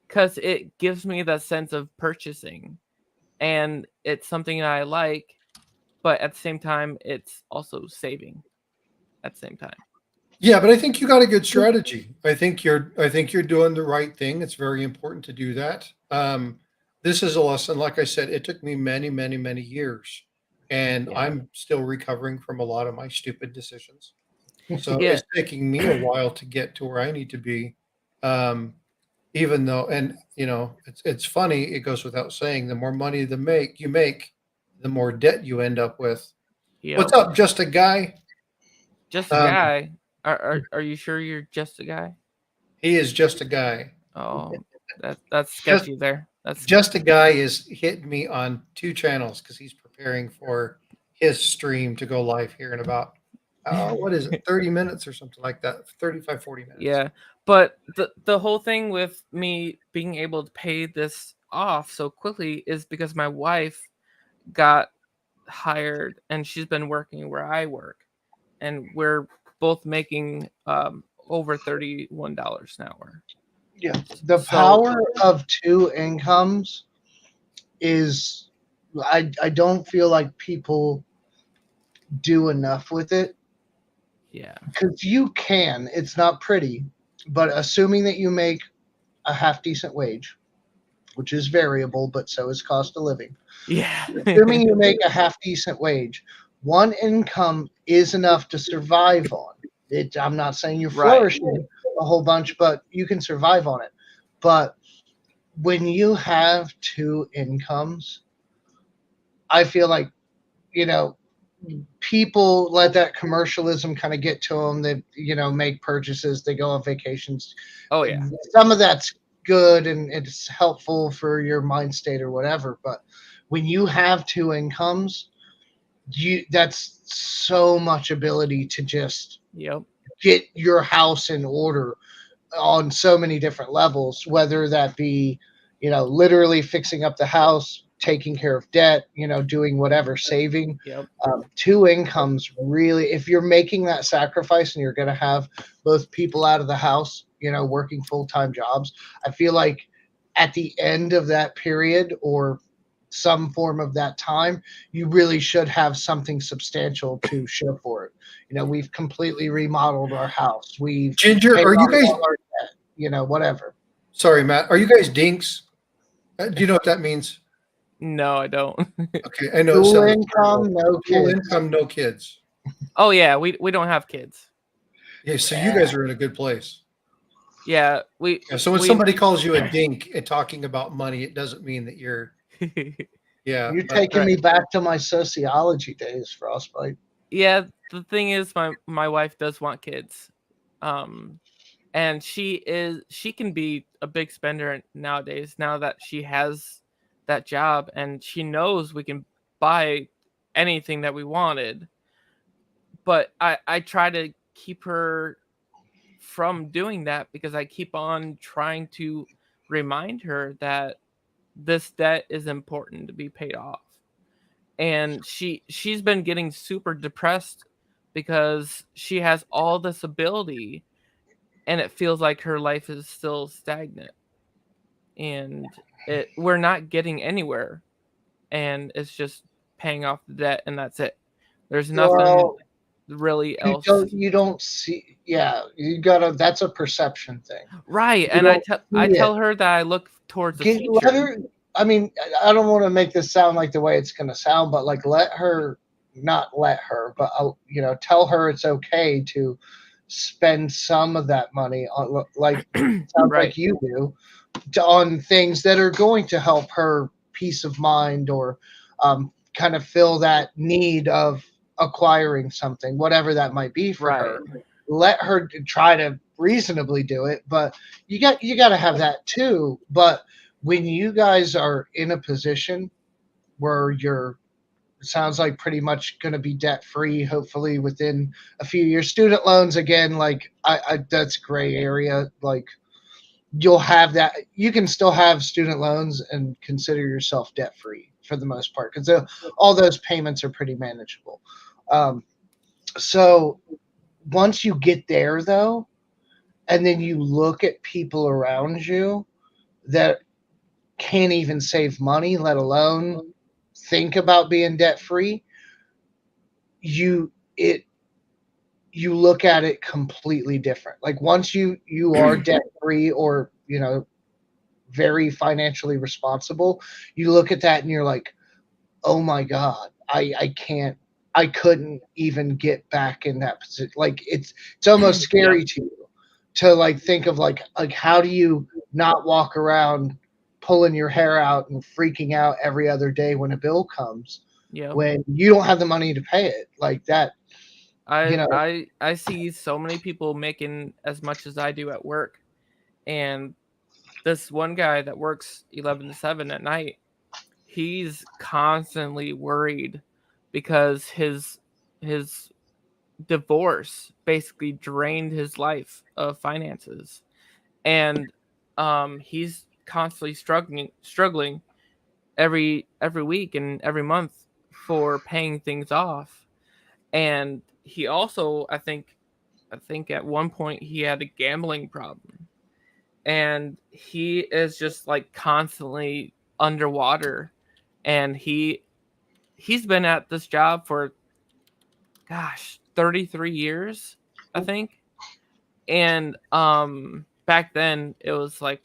Speaker 3: because it gives me that sense of purchasing, and it's something that I like, but at the same time, it's also saving at the same time.
Speaker 1: Yeah, but I think you got a good strategy. I think you're doing the right thing. It's very important to do that. This is a lesson, like I said, it took me many, many, many years, and
Speaker 3: Yeah.
Speaker 1: I'm still recovering from a lot of my stupid decisions. So
Speaker 3: Yeah.
Speaker 1: it's taking me a while to get to where I need to be. Um, Even though, and it's funny, it goes without saying, the more money you make, the more debt you end up with. What's
Speaker 3: Yep.
Speaker 1: up, just a guy?
Speaker 3: Just a
Speaker 1: Um,
Speaker 3: guy. Are you sure you're just a guy?
Speaker 1: he is just a guy.
Speaker 3: Oh, that's
Speaker 1: Just
Speaker 3: sketchy there. That's
Speaker 1: just a
Speaker 3: sketchy.
Speaker 1: guy is hitting me on two channels because he's preparing for his stream to go live here in about what is it, 30 minutes or something like that, 35, 40 minutes.
Speaker 3: Yeah, but the whole thing with me being able to pay this off so quickly is because my wife got hired and she's been working where I work, and we're both making over $31 an hour.
Speaker 2: Yeah. The
Speaker 3: So
Speaker 2: power of two incomes is, I don't feel like people do enough with it,
Speaker 3: yeah,
Speaker 2: because you can. It's not pretty, but assuming that you make a half decent wage, which is variable, but so is cost of living.
Speaker 3: yeah,
Speaker 2: Assuming you make a half decent wage, one income is enough to survive on. I'm not saying you're
Speaker 3: right,
Speaker 2: flourishing a whole bunch, but you can survive on it. But when you have two incomes, I feel like, you know, people let that commercialism kind of get to them. They, make purchases, they go on vacations.
Speaker 3: oh yeah,
Speaker 2: Some of that's good and it's helpful for your mind state or whatever. But when you have two incomes, that's so much ability to just
Speaker 3: yep,
Speaker 2: get your house in order on so many different levels, whether that be, literally fixing up the house, taking care of debt, doing whatever, saving.
Speaker 3: yep,
Speaker 2: Two incomes really, if you're making that sacrifice and you're going to have both people out of the house, working full-time jobs, I feel like at the end of that period or some form of that time, you really should have something substantial to show for it. We've completely remodeled our house. We've
Speaker 1: Ginger,
Speaker 2: paid
Speaker 1: are you
Speaker 2: off
Speaker 1: guys,
Speaker 2: all our debt, whatever.
Speaker 1: sorry, Matt, are you guys dinks? Do you know what that means?
Speaker 3: no, I don't.
Speaker 1: Okay, I know it
Speaker 2: Dual
Speaker 1: sounds
Speaker 2: income,
Speaker 1: terrible.
Speaker 2: no
Speaker 1: Dual
Speaker 2: kids.
Speaker 1: income, no kids.
Speaker 3: Oh yeah, we don't have kids.
Speaker 1: Yeah, so you
Speaker 2: Yeah.
Speaker 1: guys are in a good place.
Speaker 3: Yeah, we
Speaker 1: Yeah, so when
Speaker 3: we
Speaker 1: somebody calls you a dink and talking about money, it doesn't mean that you're, yeah,
Speaker 2: You're
Speaker 1: but
Speaker 2: taking
Speaker 3: right.
Speaker 2: me back to my sociology days, Frostbite.
Speaker 3: Yeah, the thing is, my wife does want kids, um, and she can be a big spender nowadays. Now that she has that job, and she knows we can buy anything that we wanted, but I try to keep her from doing that because I keep on trying to remind her that this debt is important to be paid off. And she's been getting super depressed because she has all this ability and it feels like her life is still stagnant, and it we're not getting anywhere, and it's just paying off the debt and that's it. There's nothing
Speaker 2: Well,
Speaker 3: really
Speaker 2: you
Speaker 3: else.
Speaker 2: don't see. Yeah, you gotta. That's a perception thing.
Speaker 3: Right,
Speaker 2: You
Speaker 3: and
Speaker 2: don't
Speaker 3: I
Speaker 2: see it.
Speaker 3: tell her that I look towards the
Speaker 2: Let
Speaker 3: future.
Speaker 2: her. I mean, I don't want to make this sound like the way it's gonna sound, but like, let her. Not let her, but tell her it's okay to spend some of that money on, like, sounds
Speaker 3: Right,
Speaker 2: like you do, on things that are going to help her peace of mind, or kind of fill that need of acquiring something, whatever that might be for
Speaker 3: right,
Speaker 2: her. Let her try to reasonably do it, but you got to have that too. But when you guys are in a position where you're, it sounds like, pretty much going to be debt free, hopefully within a few years. Student loans, again, like, that's gray area. Like, you'll have that. You can still have student loans and consider yourself debt free for the most part, because all those payments are pretty manageable. Um, so once you get there, though, and then you look at people around you that can't even save money, let alone think about being debt free, you it you look at it completely different. Like once you are debt free, or very financially responsible, you look at that and you're like, oh my god, I can't, I couldn't even get back in that position. Like it's almost
Speaker 3: Yep.
Speaker 2: scary to you to like think of like how do you not walk around pulling your hair out and freaking out every other day when a bill comes,
Speaker 3: Yep.
Speaker 2: when you don't have the money to pay it like that, you
Speaker 3: I
Speaker 2: know.
Speaker 3: I I see so many people making as much as I do at work, and this one guy that works 11 to 7 at night, he's constantly worried because his divorce basically drained his life of finances, and he's constantly struggling every week and every month for paying things off. And he also, I think at one point he had a gambling problem, and he is just like constantly underwater. And he's been at this job for, gosh, 33 years, I think. And back then it was like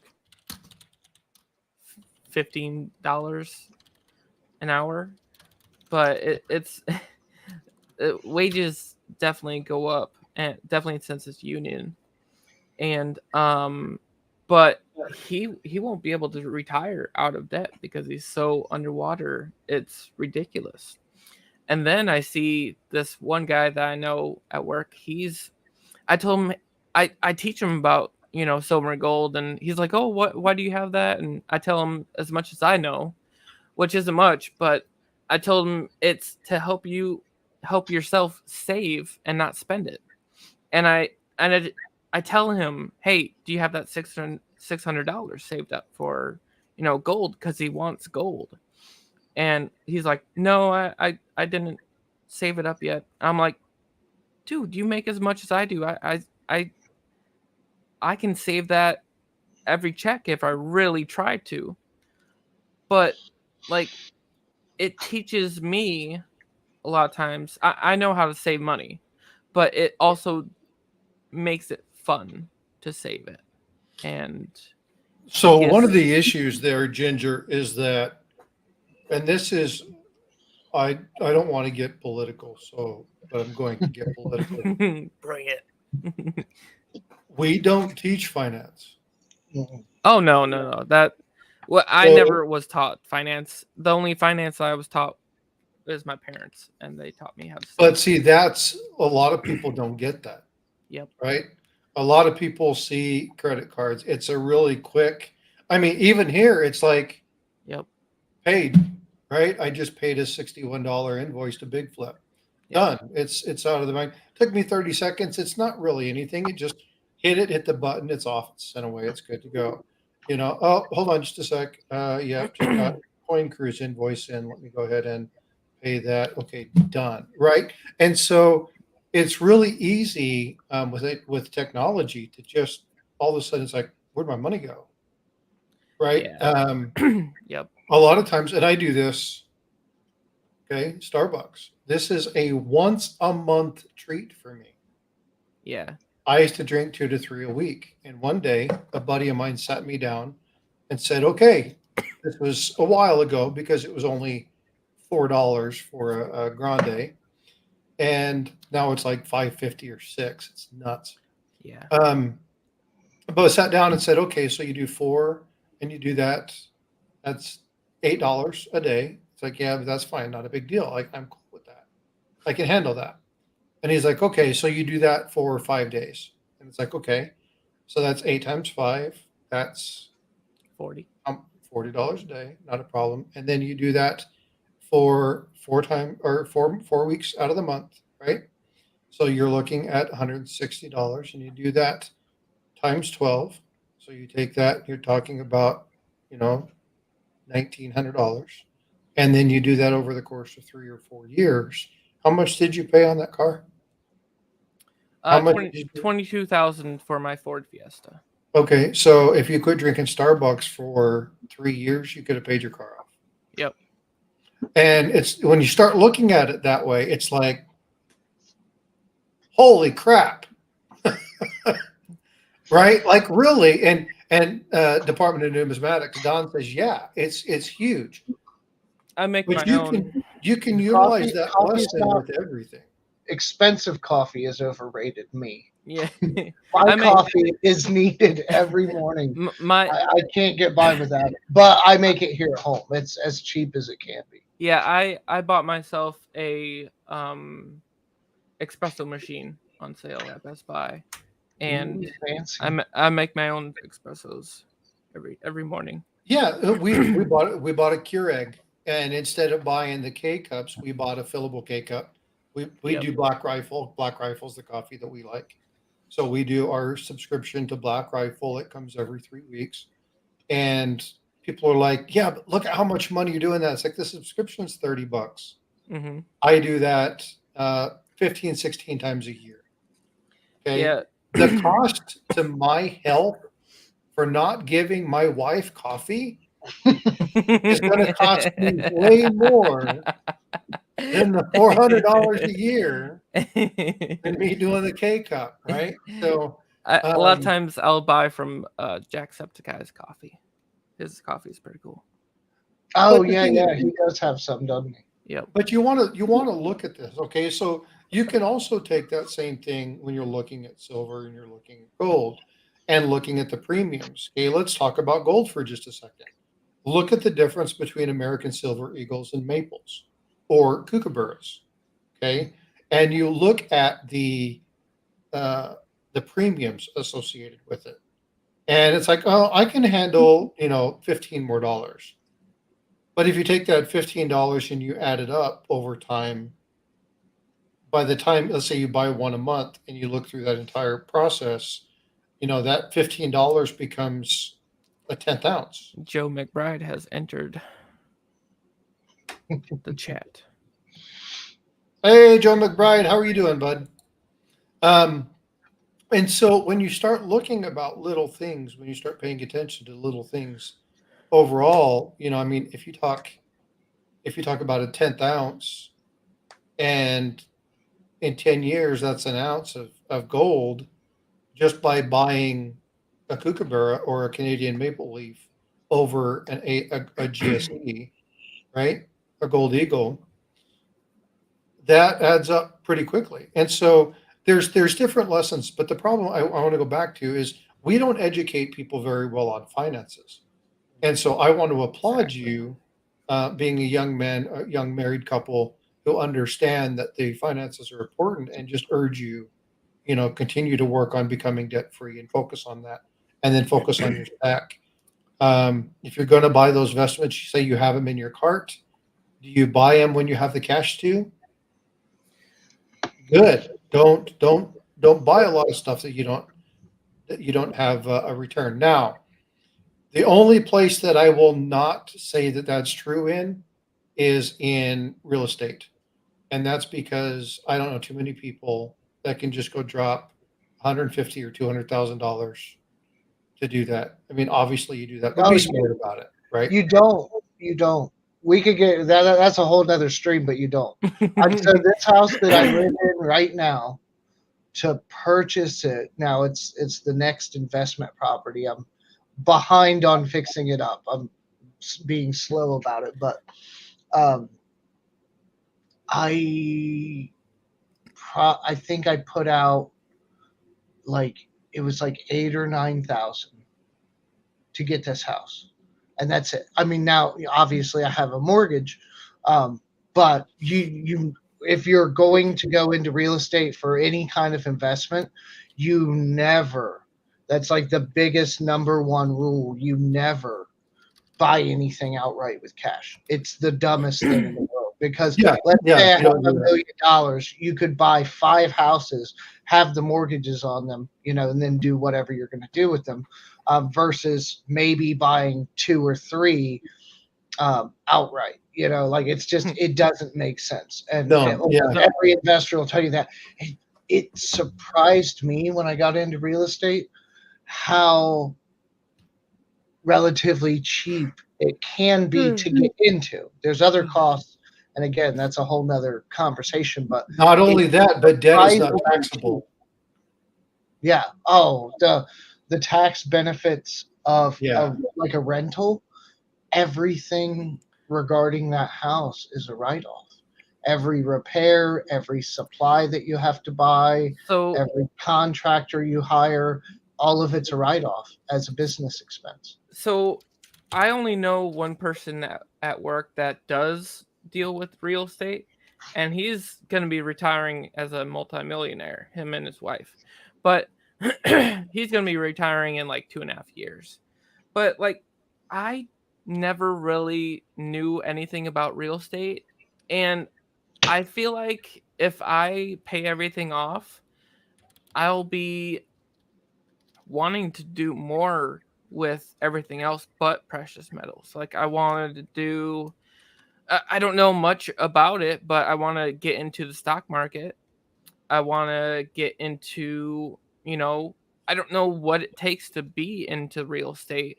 Speaker 3: $15 an hour, but it's wages definitely go up, and definitely since it's union. And but he won't be able to retire out of debt because he's so underwater. It's ridiculous. And then I see this one guy that I know at work. I told him, I teach him about, silver and gold, and he's like, "Oh, why do you have that?" And I tell him as much as I know, which isn't much, but I told him it's to help yourself save and not spend it. And I tell him, "Hey, do you have that $600 saved up for, gold?" Because he wants gold. And he's like, "No, I didn't save it up yet." I'm like, "Dude, you make as much as I do. I I can save that every check if I really try to." But like, it teaches me a lot of times. I know how to save money, but it also makes it fun to save it. And it
Speaker 1: So one of
Speaker 3: gives
Speaker 1: the issues there, Ginger, is that, and this is, I don't want to get political, so but I'm going to get political.
Speaker 3: bring it.
Speaker 1: We don't teach finance.
Speaker 2: Mm-mm.
Speaker 3: Oh, no, no, no. I
Speaker 1: So,
Speaker 3: never was taught finance. The only finance I was taught is my parents, and they taught me how to
Speaker 1: but
Speaker 3: save.
Speaker 1: see, that's a lot of people don't get that,
Speaker 3: Yep.
Speaker 1: right? A lot of people see credit cards. It's a really quick. I mean, even here, it's like
Speaker 3: Yep.
Speaker 1: paid, right? I just paid a $61 invoice to Big Flip.
Speaker 3: Yep.
Speaker 1: Done. It's out of the bank. Took me 30 seconds. It's not really anything. It just hit the button. It's off. It's sent away. It's good to go. Oh, hold on just a sec. Yeah, just got Coin Cruise invoice in. Let me go ahead and pay that. Okay, done. Right. And so it's really easy with technology to just all of a sudden it's like, where'd my money go? Right.
Speaker 3: Yeah. Yep.
Speaker 1: A lot of times, and I do this. Okay, Starbucks. This is a once a month treat for me.
Speaker 3: Yeah.
Speaker 1: I used to drink 2 to 3 a week. And one day, a buddy of mine sat me down and said, okay, this was a while ago because it was only $4 for a grande. And now it's like 5.50 or 6. It's nuts.
Speaker 3: Yeah.
Speaker 1: Um, but I sat down and said, okay, so you do four and you do that. That's $8 a day. It's like, yeah, but that's fine. Not a big deal. Like, I'm cool with that. I can handle that. And he's like, okay, so you do that for 5 days. And it's like, okay, so that's 8 times 5. That's
Speaker 3: 40.
Speaker 1: $40 a day, not a problem. And then you do that for 4 weeks out of the month, right? So you're looking at $160, and you do that times 12. So you take that, you're talking about, you know, $1,900. And then you do that over the course of 3 or 4 years. How much did you pay on that car? How much did you do?
Speaker 3: 22,000 for my Ford Fiesta.
Speaker 1: Okay, so if you quit drinking Starbucks for 3 years, you could have paid your car off.
Speaker 3: Yep.
Speaker 1: And it's when you start looking at it that way, it's like, holy crap, right? Like really, and Department of Numismatics, Don says, yeah, it's huge,
Speaker 3: I make
Speaker 1: but
Speaker 3: my own.
Speaker 1: you can utilize that
Speaker 2: Coffee is
Speaker 1: lesson
Speaker 2: not
Speaker 1: with everything.
Speaker 2: expensive. Coffee is overrated. Me,
Speaker 3: Yeah.
Speaker 2: my
Speaker 3: I make
Speaker 2: coffee is needed every morning.
Speaker 3: my
Speaker 2: I can't get by without it, but I make it here at home. It's as cheap as it can be.
Speaker 3: yeah, I bought myself a espresso machine on sale at Best Buy, and
Speaker 2: Ooh, fancy.
Speaker 3: I make my own espressos every morning.
Speaker 1: Yeah, we bought a Keurig, and instead of buying the K cups, we bought a fillable K cup. We
Speaker 3: Yep.
Speaker 1: do Black Rifle. Black Rifle's the coffee that we like. So we do our subscription to Black Rifle. It comes every 3 weeks. And people are like, yeah, but look at how much money you're doing that. It's like the subscription's $30.
Speaker 3: Hmm.
Speaker 1: I do that 15, 16 times a year. Okay.
Speaker 3: Yeah.
Speaker 1: The cost to my health for not giving my wife coffee is going to cost me way more than the $400 a year than me doing the K cup, right? So
Speaker 3: A lot of times I'll buy from Jacksepticeye's coffee. His coffee is pretty cool.
Speaker 2: Oh
Speaker 1: But the
Speaker 2: yeah,
Speaker 1: thing is-
Speaker 2: yeah. He does have some, doesn't he?
Speaker 3: Yep.
Speaker 1: But you want to look at this, okay? So you can also take that same thing when you're looking at silver and you're looking at gold and looking at the premiums. Okay, let's talk about gold for just a second. Look at the difference between American silver eagles and maples or kookaburras. Okay, and you look at the premiums associated with it, and it's like, oh, I can handle $15 more. But if you take that $15 and you add it up over time, by the time, let's say you buy one a month and you look through that entire process, that $15 becomes a 10th ounce.
Speaker 3: Joe McBride has entered the chat.
Speaker 1: Hey, Joe McBride, how are you doing, bud? And so when you start looking about little things, when you start paying attention to little things overall, I mean, if you talk about a 10th ounce, and in 10 years, that's an ounce of gold just by buying a kookaburra or a Canadian maple leaf over a GSE, right? A gold eagle, that adds up pretty quickly. And so there's different lessons, but the problem I want to go back to is we don't educate people very well on finances. And so I want to applaud you, being a young man, a young married couple who understand that the finances are important, and just urge you, continue to work on becoming debt free and focus on that, and then focus on your stack. If you're going to buy those vestments, you say you have them in your cart. Do you buy them when you have the cash to? Good. Don't buy a lot of stuff that you don't have a return. Now, the only place that I will not say that that's true in is in real estate. And that's because I don't know too many people that can just go drop $150,000 or $200,000 to do that. I mean, obviously you do that, but
Speaker 2: Oh,
Speaker 1: be
Speaker 2: yeah.
Speaker 1: smart about it, right?
Speaker 2: You don't. We could get that. That's a whole nother stream, but you don't. So this house that I live in right now, to purchase it now, it's the next investment property. I'm behind on fixing it up. I'm being slow about it, but I think I put out it was like 8 or 9,000 to get this house, and that's it. I mean, now obviously I have a mortgage, but you if you're going to go into real estate for any kind of investment, you never. That's like the biggest number one rule. You never buy anything outright with cash. It's the dumbest thing in the world, because let's say I have
Speaker 1: you don't
Speaker 2: $1
Speaker 1: do that.
Speaker 2: million, you could buy 5 houses, have the mortgages on them, and then do whatever you're going to do with them, versus maybe buying 2 or 3 outright. It's just, it doesn't make sense. And
Speaker 1: No, yeah.
Speaker 2: every investor will tell you that. Hey, it surprised me when I got into real estate how relatively cheap it can be to get into. There's other costs, and again, that's a whole nother conversation, but
Speaker 1: Not only that, but debt is not
Speaker 2: surprisingly
Speaker 1: taxable.
Speaker 2: cheap. Yeah. Oh, the tax benefits of
Speaker 1: Yeah.
Speaker 2: like a rental, everything regarding that house is a write-off. Every repair, every supply that you have to buy,
Speaker 3: So
Speaker 2: every contractor you hire, all of it's a write-off as a business expense.
Speaker 3: so I only know one person at work that does deal with real estate, and he's going to be retiring as a multimillionaire, him and his wife. But he's going to be retiring in like 2.5 years. But like, I never really knew anything about real estate. And I feel like if I pay everything off, I'll be wanting to do more with everything else but precious metals. Like I wanted to do I don't know much about it, but I want to get into the stock market. I want to get into, I don't know what it takes to be into real estate.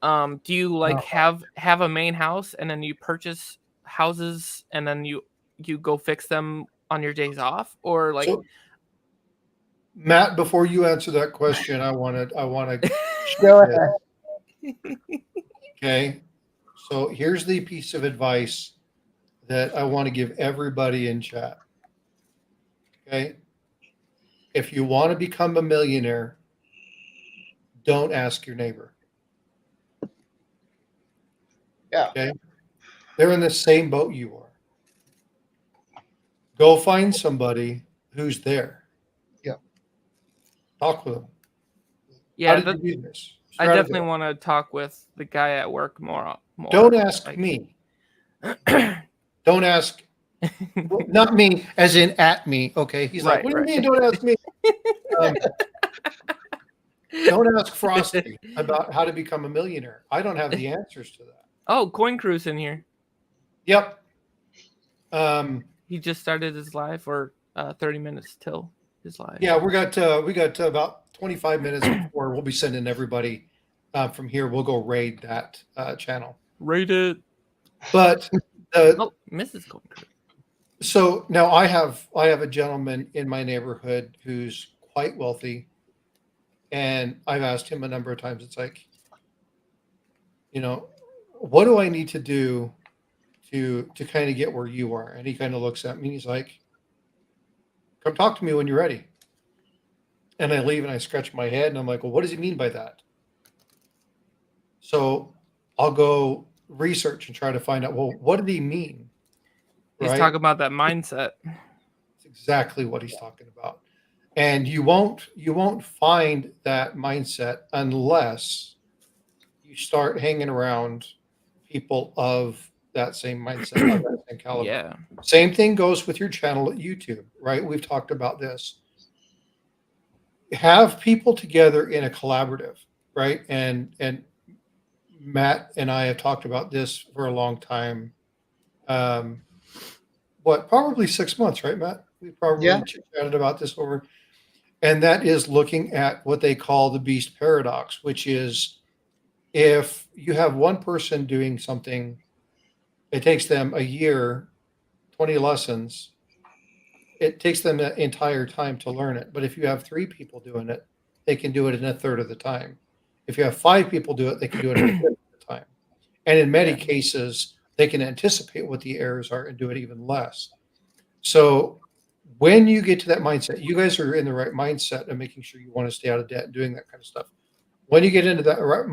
Speaker 3: Do you like
Speaker 1: No.
Speaker 3: have a main house and then you purchase houses and then you go fix them on your days off, or like
Speaker 1: So, Matt, before you answer that question, I want to.
Speaker 2: Go ahead.
Speaker 1: Okay. So here's the piece of advice that I want to give everybody in chat. Okay. If you want to become a millionaire, don't ask your neighbor.
Speaker 2: Yeah.
Speaker 1: Okay. They're in the same boat you are. Go find somebody who's there.
Speaker 2: Yeah.
Speaker 1: Talk with them. How
Speaker 3: yeah,
Speaker 1: did you do this?
Speaker 3: I
Speaker 1: Strategize.
Speaker 3: definitely want to talk with the guy at work more.
Speaker 1: Don't ask
Speaker 3: like-
Speaker 1: me. Don't ask. Well, not me, as in at me. Okay. He's like,
Speaker 3: Right,
Speaker 1: what do you
Speaker 3: right.
Speaker 1: mean? Don't ask me. Don't ask Frosty about how to become a millionaire. I don't have the answers to that.
Speaker 3: Oh, Coin Crew's in here.
Speaker 1: Yep.
Speaker 3: He just started his live, or 30 minutes till his live.
Speaker 1: Yeah, we got about 25 minutes before we'll be sending everybody from here. We'll go raid that channel.
Speaker 3: Rate it.
Speaker 1: But
Speaker 3: Oh, Mrs. Coin Crew.
Speaker 1: so now I have a gentleman in my neighborhood who's quite wealthy, and I've asked him a number of times. It's like, what do I need to do to kind of get where you are? And he kind of looks at me and he's like, come talk to me when you're ready. And I leave and I scratch my head and I'm like, well, what does he mean by that? So I'll go research and try to find out, well, what did he mean?
Speaker 3: He's
Speaker 1: Right?
Speaker 3: talking about that mindset.
Speaker 1: It's exactly what he's talking about. And you won't find that mindset unless you start hanging around people of that same mindset, of that same caliber.
Speaker 3: Yeah.
Speaker 1: Same thing goes with your channel at YouTube, right? We've talked about this. Have people together in a collaborative, right? And Matt and I have talked about this for a long time. Probably 6 months, right, Matt? We probably chatted about this over, and that is looking at what they call the beast paradox, which is if you have one person doing something, it takes them a year, 20 lessons. It takes them the entire time to learn it. But if you have 3 people doing it, they can do it in a third of the time. If you have 5 people do it, they can do it in a fifth of the time. And in many cases, they can anticipate what the errors are and do it even less. So when you get to that mindset, you guys are in the right mindset of making sure you want to stay out of debt and doing that kind of stuff. When you get into that right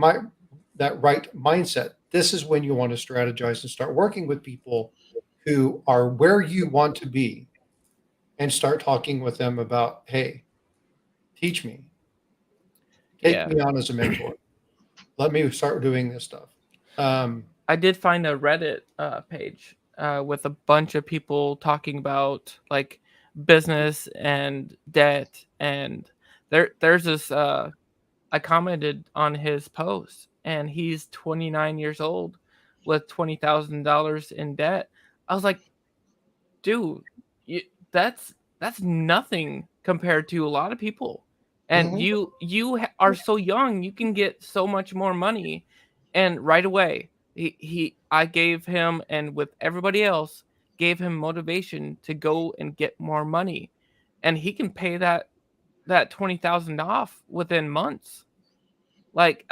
Speaker 1: mindset, this is when you want to strategize and start working with people who are where you want to be and start talking with them about, hey, teach me. Take me on as a mentor. Let me start doing this stuff.
Speaker 3: I did find a Reddit page with a bunch of people talking about like business and debt, and there's this I commented on his post, and he's 29 years old with $20,000 in debt. I was like, dude, that's nothing compared to a lot of people. And
Speaker 2: Mhm.
Speaker 3: you are so young, you can get so much more money, and right away I gave him, and with everybody else, gave him motivation to go and get more money, and he can pay that 20,000 off within months. Like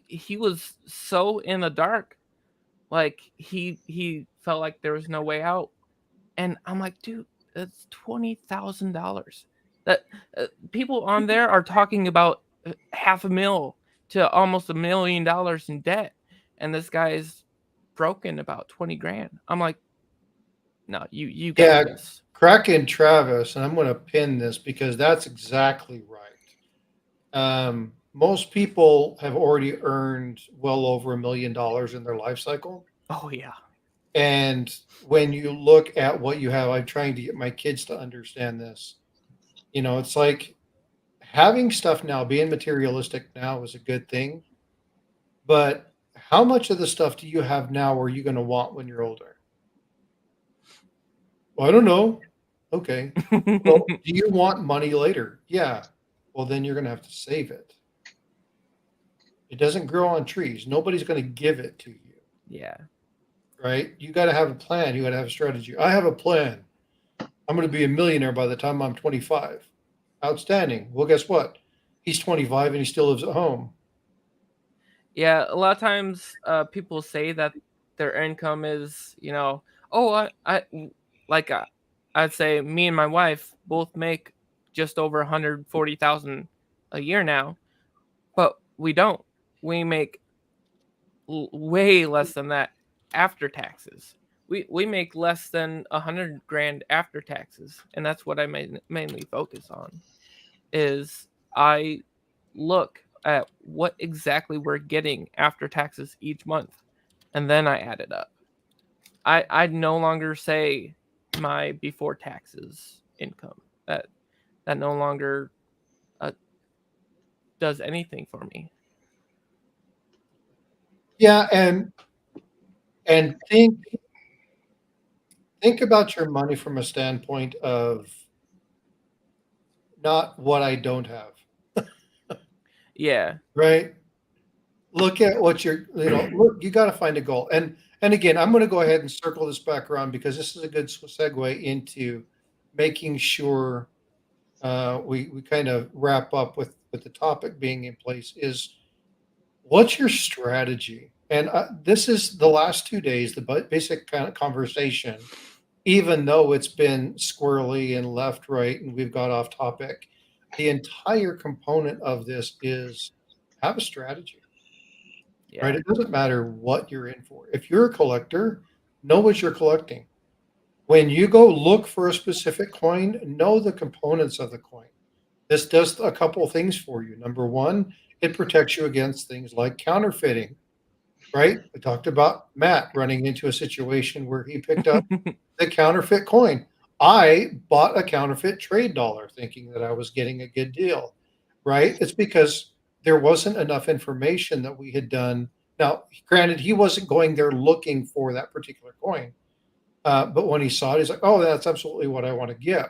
Speaker 3: he was so in the dark, like he felt like there was no way out, and I'm like, dude, that's $20,000. That people on there are talking about half a mil to almost $1 million in debt, and this guy is broken about 20 grand. I'm like, no, you got
Speaker 1: Yeah,
Speaker 3: this.
Speaker 1: Kraken Travis, and I'm going to pin this because that's exactly right. Most people have already earned well over $1 million in their life cycle.
Speaker 3: Oh yeah.
Speaker 1: And when you look at what you have, I'm trying to get my kids to understand this. It's like having stuff now, being materialistic now is a good thing. But how much of the stuff do you have now are you going to want when you're older? Well, I don't know. Okay. Well, do you want money later? Yeah. Well, then you're going to have to save it. It doesn't grow on trees. Nobody's going to give it to you,
Speaker 3: Yeah.
Speaker 1: right? You got to have a plan. You got to have a strategy. I have a plan. I'm going to be a millionaire by the time I'm 25. Outstanding. Well, guess what? He's 25 and he still lives at home.
Speaker 3: Yeah, a lot of times people say that their income is, oh, like I'd say me and my wife both make just over 140,000 a year now, but we don't. We make way less than that after taxes. We make less than 100 grand after taxes, and that's what I mainly focus on. Is I look at what exactly we're getting after taxes each month, and then I add it up. I no longer say my before taxes income. That no longer uh, does anything for me.
Speaker 1: Yeah, and think about your money from a standpoint of not what I don't have,
Speaker 3: Yeah.
Speaker 1: right? Look at what look, you got to find a goal. And again, I'm going to go ahead and circle this back around because this is a good segue into making sure we kind of wrap up with the topic being in place is what's your strategy? And this is the last 2 days, the basic kind of conversation, even though it's been squirrely and left, right, and we've got off topic. The entire component of this is have a strategy, right?
Speaker 3: Yeah.
Speaker 1: It doesn't matter what you're in for. If you're a collector, know what you're collecting. When you go look for a specific coin, know the components of the coin. This does a couple of things for you. Number one, it protects you against things like counterfeiting, right? We talked about Matt running into a situation where he picked up the counterfeit coin. I bought a counterfeit trade dollar thinking that I was getting a good deal, right? It's because there wasn't enough information that we had done. Now, granted, he wasn't going there looking for that particular coin, but when he saw it, he's like, "Oh, that's absolutely what I want to get."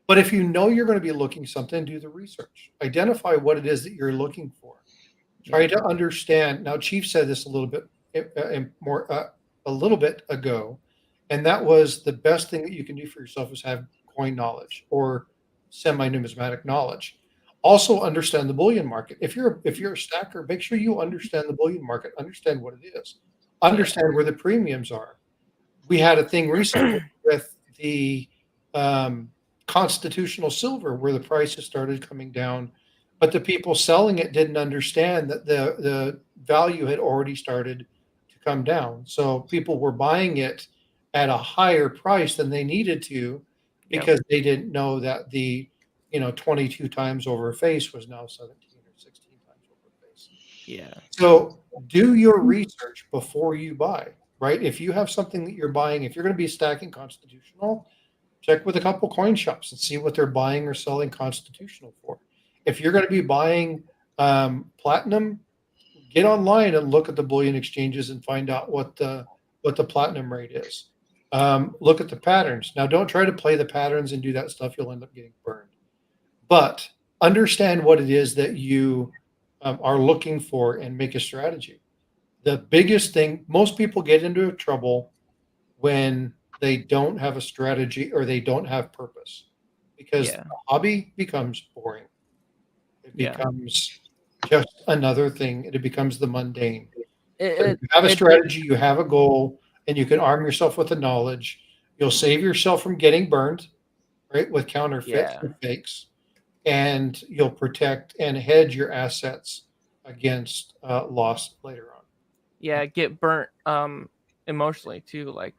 Speaker 1: But if you know you're going to be looking something, do the research. Identify what it is that you're looking for. Try
Speaker 3: Yeah.
Speaker 1: to understand. Now, Chief said this more a little bit ago, and that was the best thing that you can do for yourself is have coin knowledge or semi-numismatic knowledge. Also, understand the bullion market. If you're a stacker, make sure you understand the bullion market. Understand what it is.
Speaker 3: Yeah.
Speaker 1: Understand where the premiums are. We had a thing recently with the um, constitutional silver where the prices started coming down, but the people selling it didn't understand that the value had already started to come down. So people were buying it at a higher price than they needed to
Speaker 3: Yep.
Speaker 1: because they didn't know that the 22 times over face was now 17 or 16 times over face.
Speaker 3: Yeah.
Speaker 1: So do your research before you buy, right? If you have something that you're buying, if you're going to be stacking constitutional, check with a couple coin shops and see what they're buying or selling constitutional for. If you're going to be buying platinum, get online and look at the bullion exchanges and find out what the platinum rate is. Look at the patterns. Now, don't try to play the patterns and do that stuff. You'll end up getting burned. But understand what it is that you are looking for and make a strategy. The biggest thing, most people get into trouble when they don't have a strategy or they don't have purpose because
Speaker 3: Yeah.
Speaker 1: the hobby becomes boring. It
Speaker 3: Yeah.
Speaker 1: becomes just another thing. It becomes the mundane. But if
Speaker 3: It
Speaker 1: you have a
Speaker 3: it it
Speaker 1: strategy, you have a goal, and you can arm yourself with the knowledge, you'll save yourself from getting burned, right, with counterfeits
Speaker 3: yeah.
Speaker 1: and fakes, and you'll protect and hedge your assets against loss later on.
Speaker 3: Yeah, get burnt emotionally too. Like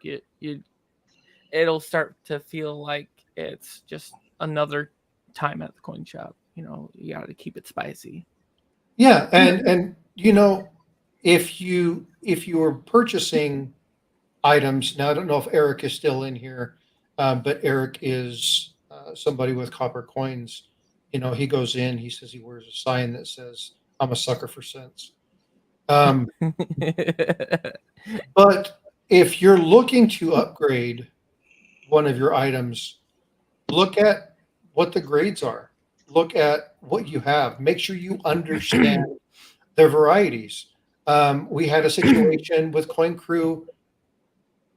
Speaker 3: it'll start to feel like it's just another time at the coin shop. You got to keep it spicy.
Speaker 1: Yeah, and if you are purchasing items now, I don't know if Eric is still in here, but Eric is somebody with copper coins. He goes in, he says he wears a sign that says, "I'm a sucker for cents." Um, but if you're looking to upgrade one of your items, look at what the grades are. Look at what you have. Make sure you understand the varieties. We had a situation with Coin Crew.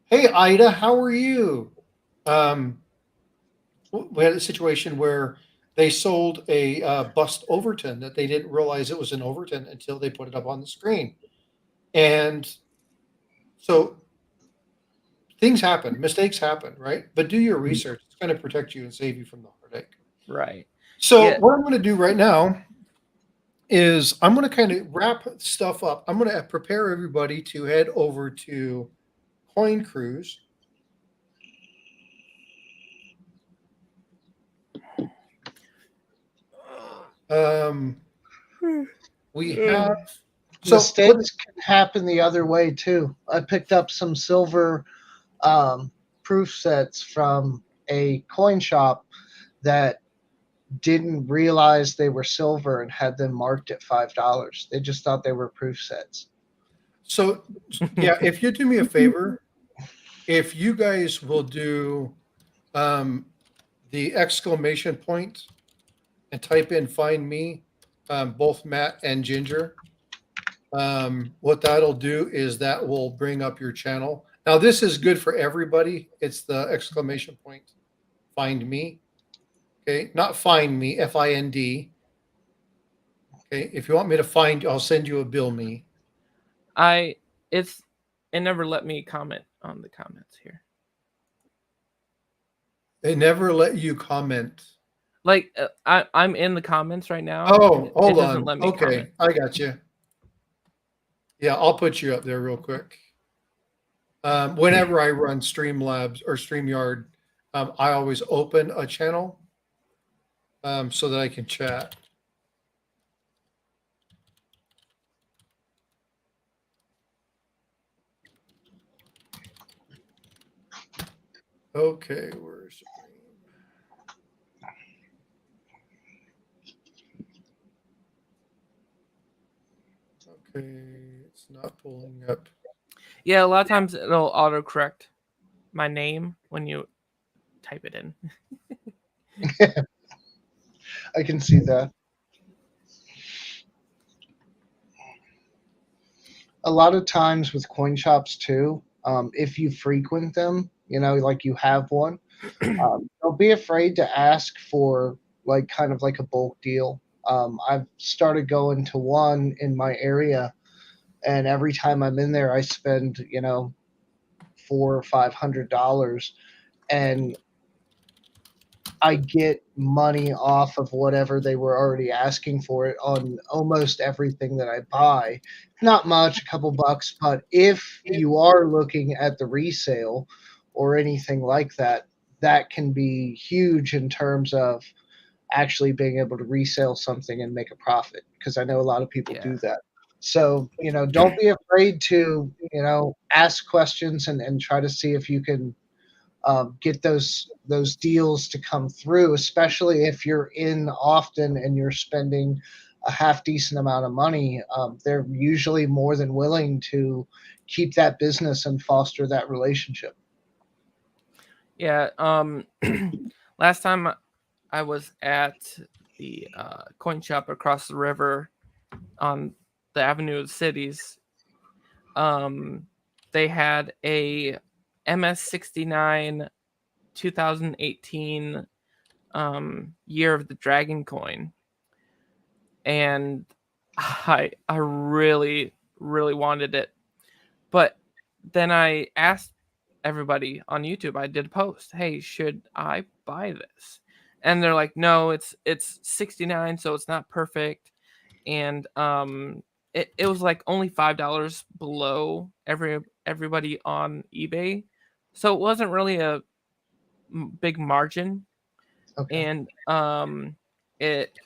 Speaker 1: Hey, Ida, how are you? Um, we had a situation where they sold a bust Overton that they didn't realize it was an Overton until they put it up on the screen. And so things happen, mistakes happen, right? But do your research. It's going to protect you and save you from the heartache.
Speaker 3: Right.
Speaker 1: So
Speaker 3: Yeah.
Speaker 1: what I'm going to do right now is I'm going to kind of wrap stuff up. I'm going to prepare everybody to head over to Coin Cruise. We have so what
Speaker 2: Mistakes can happen the other way too. I picked up some silver um, proof sets from a coin shop that didn't realize they were silver and had them marked at $5. They just thought they were proof sets.
Speaker 1: so yeah, if you do me a favor, if you guys will do um, the exclamation point and type in "find me," both Matt and Ginger. What that'll do is that will bring up your channel. Now, this is good for everybody. It's the exclamation point, "find me." Okay, not "find me," FIND. Okay, if you want me to find you, I'll send you a bill me.
Speaker 3: I it's it never let me comment on the comments here.
Speaker 1: They never let you comment.
Speaker 3: Like I'm in the comments right now, and
Speaker 1: Oh,
Speaker 3: it
Speaker 1: hold
Speaker 3: doesn't
Speaker 1: on.
Speaker 3: let me comment.
Speaker 1: Okay, I got you. Yeah, I'll put you up there real quick. Whenever I run Streamlabs or StreamYard, I always open a channel so that I can chat. Okay, where's okay, it's not pulling up.
Speaker 3: Yeah, a lot of times it'll autocorrect my name when you type it in.
Speaker 2: I can see that. A lot of times with coin shops too, if you frequent them, like you have one, don't be afraid to ask for like kind of like a bulk deal. I've started going to one in my area, and every time I'm in there, I spend $400 or $500, and I get money off of whatever they were already asking for it on almost everything that I buy. Not much, a couple bucks, but if you are looking at the resale or anything like that, that can be huge in terms of actually being able to resell something and make a profit, because I know a lot of people
Speaker 3: Yeah.
Speaker 2: do that. So, don't be afraid to, ask questions and try to see if you can get those deals to come through, especially if you're in often and you're spending a half decent amount of money. They're usually more than willing to keep that business and foster that relationship.
Speaker 3: Yeah. Last time I was at the coin shop across the river on the Avenue of Cities. Um, they had a MS69 2018 Year of the Dragon coin, and I really wanted it, but then I asked everybody on YouTube. I did a post, hey, should I buy this? And they're like, no, it's 69, so it's not perfect. And it was like only $5 below everybody on eBay, so it wasn't really a big margin.
Speaker 2: Okay.
Speaker 3: And it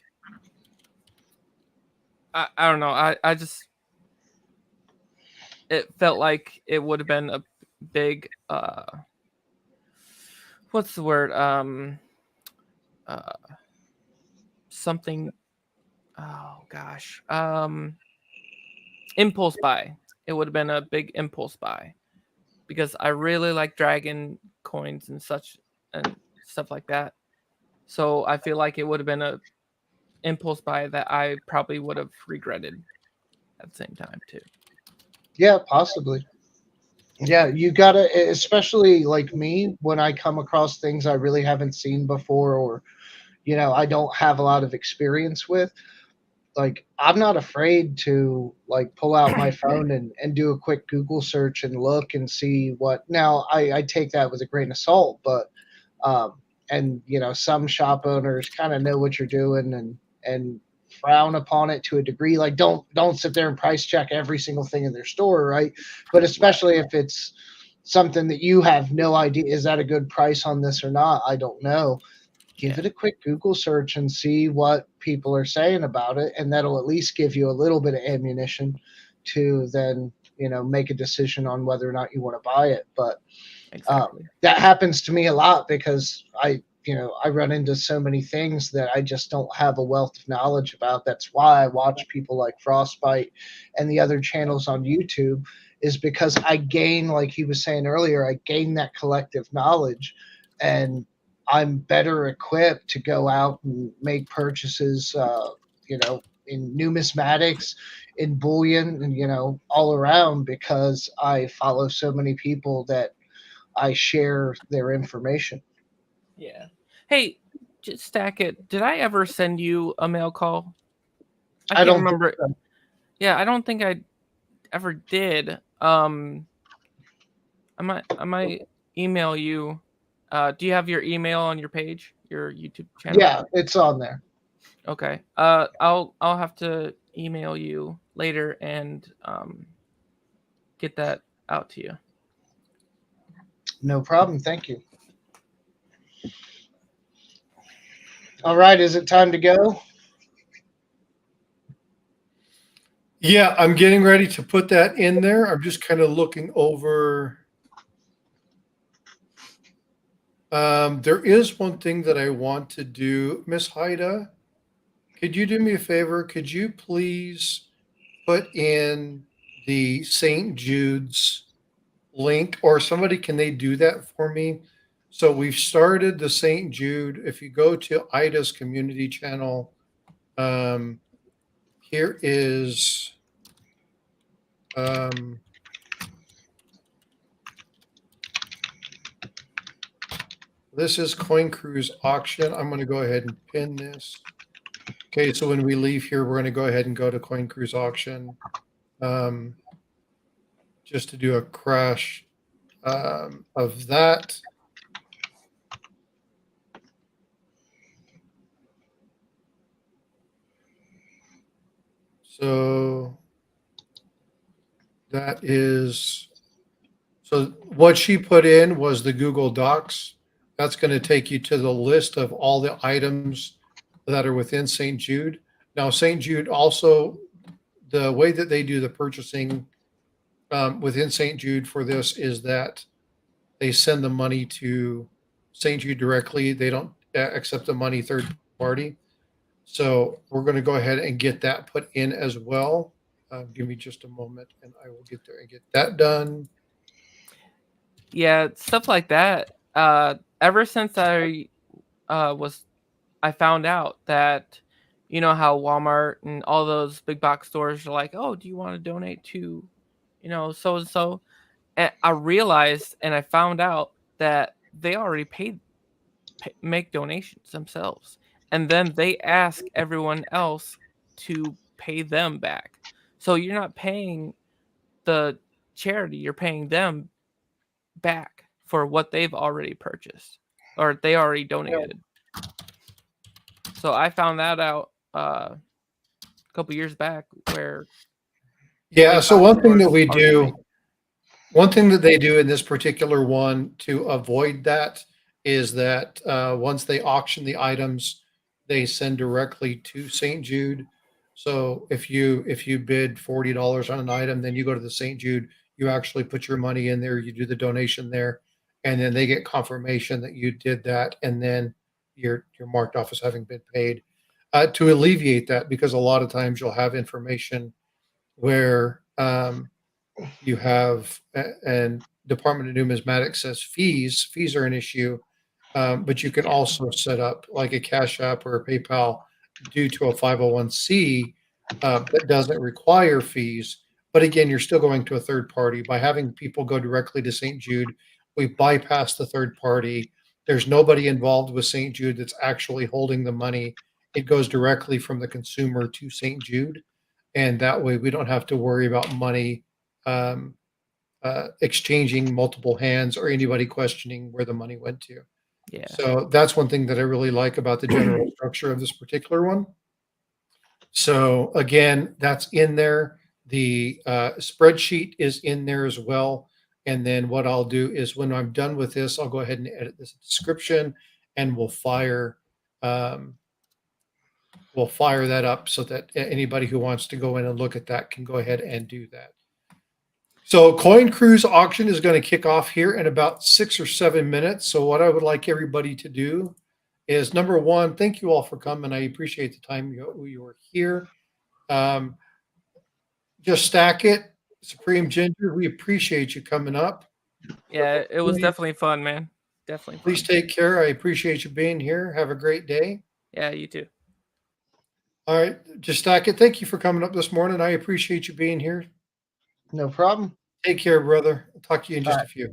Speaker 3: I don't know, I just, it felt like it would have been a big what's the word, uh something, oh gosh, impulse buy. It would have been a big impulse buy because I really like dragon coins and such and stuff like that. So I feel like it would have been a impulse buy that I probably would have regretted at the same time too.
Speaker 2: Yeah, possibly. Yeah, you gotta, especially like me, when I come across things I really haven't seen before, or I don't have a lot of experience with. Like, I'm not afraid to like pull out my phone and do a quick Google search and look and see what. Now, I take that with a grain of salt, but um, and some shop owners kind of know what you're doing and frown upon it to a degree. Like, don't sit there and price check every single thing in their store, right? But
Speaker 3: Right.
Speaker 2: especially if it's something that you have no idea, is that a good price on this or not? I don't know. Give
Speaker 3: Yeah.
Speaker 2: it a quick Google search and see what people are saying about it, and that'll at least give you a little bit of ammunition to then make a decision on whether or not you want to buy it. But
Speaker 3: Exactly.
Speaker 2: that happens to me a lot because I run into so many things that I just don't have a wealth of knowledge about. That's why I watch people like Frostbite and the other channels on YouTube, is because I gain, like he was saying earlier, I gain that collective knowledge, and I'm better equipped to go out and make purchases, in numismatics, in bullion, and all around, because I follow so many people that I share their information.
Speaker 3: Yeah. Hey, just stack it. Did I ever send you a mail call? I
Speaker 2: I
Speaker 3: can't
Speaker 2: don't think
Speaker 3: remember.
Speaker 2: so.
Speaker 3: Yeah, I don't think I ever did. I might email you. Do you have your email on your page, your YouTube channel?
Speaker 2: Yeah, it's on there.
Speaker 3: Okay. I'll have to email you later and get that out to you.
Speaker 2: No problem. Thank you. All right, is it time to go?
Speaker 1: Yeah, I'm getting ready to put that in there. I'm just kind of looking over. There is one thing that I want to do. Miss Haida, could you do me a favor? Could you please put in the St. Jude's link, or somebody, can they do that for me? So we've started the St. Jude. If you go to Ida's community channel, um, here is um, this is Coin Cruise auction. I'm going to go ahead and pin this. Okay, so when we leave here, we're going to go ahead and go to Coin Cruise auction, um, just to do a crash of that. So that is, so what she put in was the Google Docs. That's going to take you to the list of all the items that are within St. Jude. Now, St. Jude also, the way that they do the purchasing within St. Jude for this is that they send the money to St. Jude directly. They don't accept the money third party. So we're going to go ahead and get that put in as well. Give me just a moment and I will get there and get that done.
Speaker 3: Yeah, stuff like that. Ever since was I found out that, you know how Walmart and all those big box stores are like, oh, do you want to donate to, so and so? And I realized and I found out that they already make donations themselves, and then they ask everyone else to pay them back. So you're not paying the charity, you're paying them back for what they've already purchased or they already donated. So I found that out a couple years back where
Speaker 1: Yeah.
Speaker 3: big
Speaker 1: So
Speaker 3: box
Speaker 1: one thing that
Speaker 3: stores
Speaker 1: we
Speaker 3: are doing
Speaker 1: do, one thing that they do in this particular one to avoid that is that once they auction the items, they send directly to St. Jude. So if you bid $40 on an item, then you go to the St. Jude, you actually put your money in there, you do the donation there, and then they get confirmation that you did that, and then you're marked off as having been paid. To alleviate that, because a lot of times you'll have information where you have and Department of Numismatics says fees are an issue, but you can
Speaker 3: yeah.
Speaker 1: also set up like a Cash App or a PayPal due to a 501c that doesn't require fees. But again, you're still going to a third party. By having people go directly to St. Jude, we bypass the third party. There's nobody involved with St. Jude that's actually holding the money. It goes directly from the consumer to St. Jude, and that way we don't have to worry about money um, exchanging multiple hands or anybody questioning where the money went to.
Speaker 3: Yeah.
Speaker 1: So that's one thing that I really like about the general structure of this particular one. So again, that's in there. The spreadsheet is in there as well. And then what I'll do is when I'm done with this, I'll go ahead and edit this description, and um, we'll fire that up so that anybody who wants to go in and look at that can go ahead and do that. So Coin Cruise auction is going to kick off here in about 6 or 7 minutes. So what I would like everybody to do is, number one, thank you all for coming. I appreciate the time you were here. Um, just stack it. Supreme Ginger, we appreciate you coming up.
Speaker 3: Yeah, it was
Speaker 1: Please,
Speaker 3: definitely fun, man. Definitely
Speaker 1: please
Speaker 3: fun.
Speaker 1: take care. I appreciate you being here. Have a great day.
Speaker 3: Yeah, you too.
Speaker 1: All right, just stack it. Thank you for coming up this morning. I appreciate you being here.
Speaker 2: No problem.
Speaker 1: Take care, brother. I'll talk to you in
Speaker 2: All
Speaker 1: just
Speaker 2: right.
Speaker 1: a few.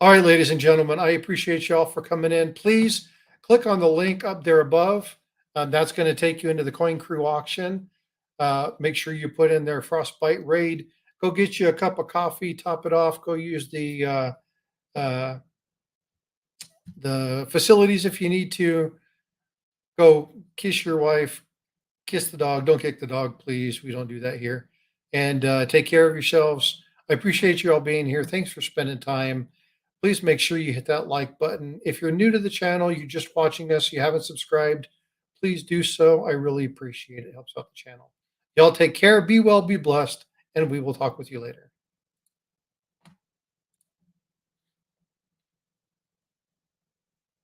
Speaker 1: All right, ladies and gentlemen, I appreciate y'all for coming in. Please click on the link up there above. That's going to take you into the Coin Crew auction. Make sure you put in there Frostbite Raid. Go get you a cup of coffee, top it off. Go use uh, the facilities if you need to. Go kiss your wife, kiss the dog. Don't kick the dog, please. We don't do that here. And take care of yourselves. I appreciate you all being here. Thanks for spending time. Please make sure you hit that like button. If you're new to the channel, you're just watching us, you haven't subscribed, please do so. I really appreciate it. It helps out the channel. Y'all take care, be well, be blessed, and we will talk with you later.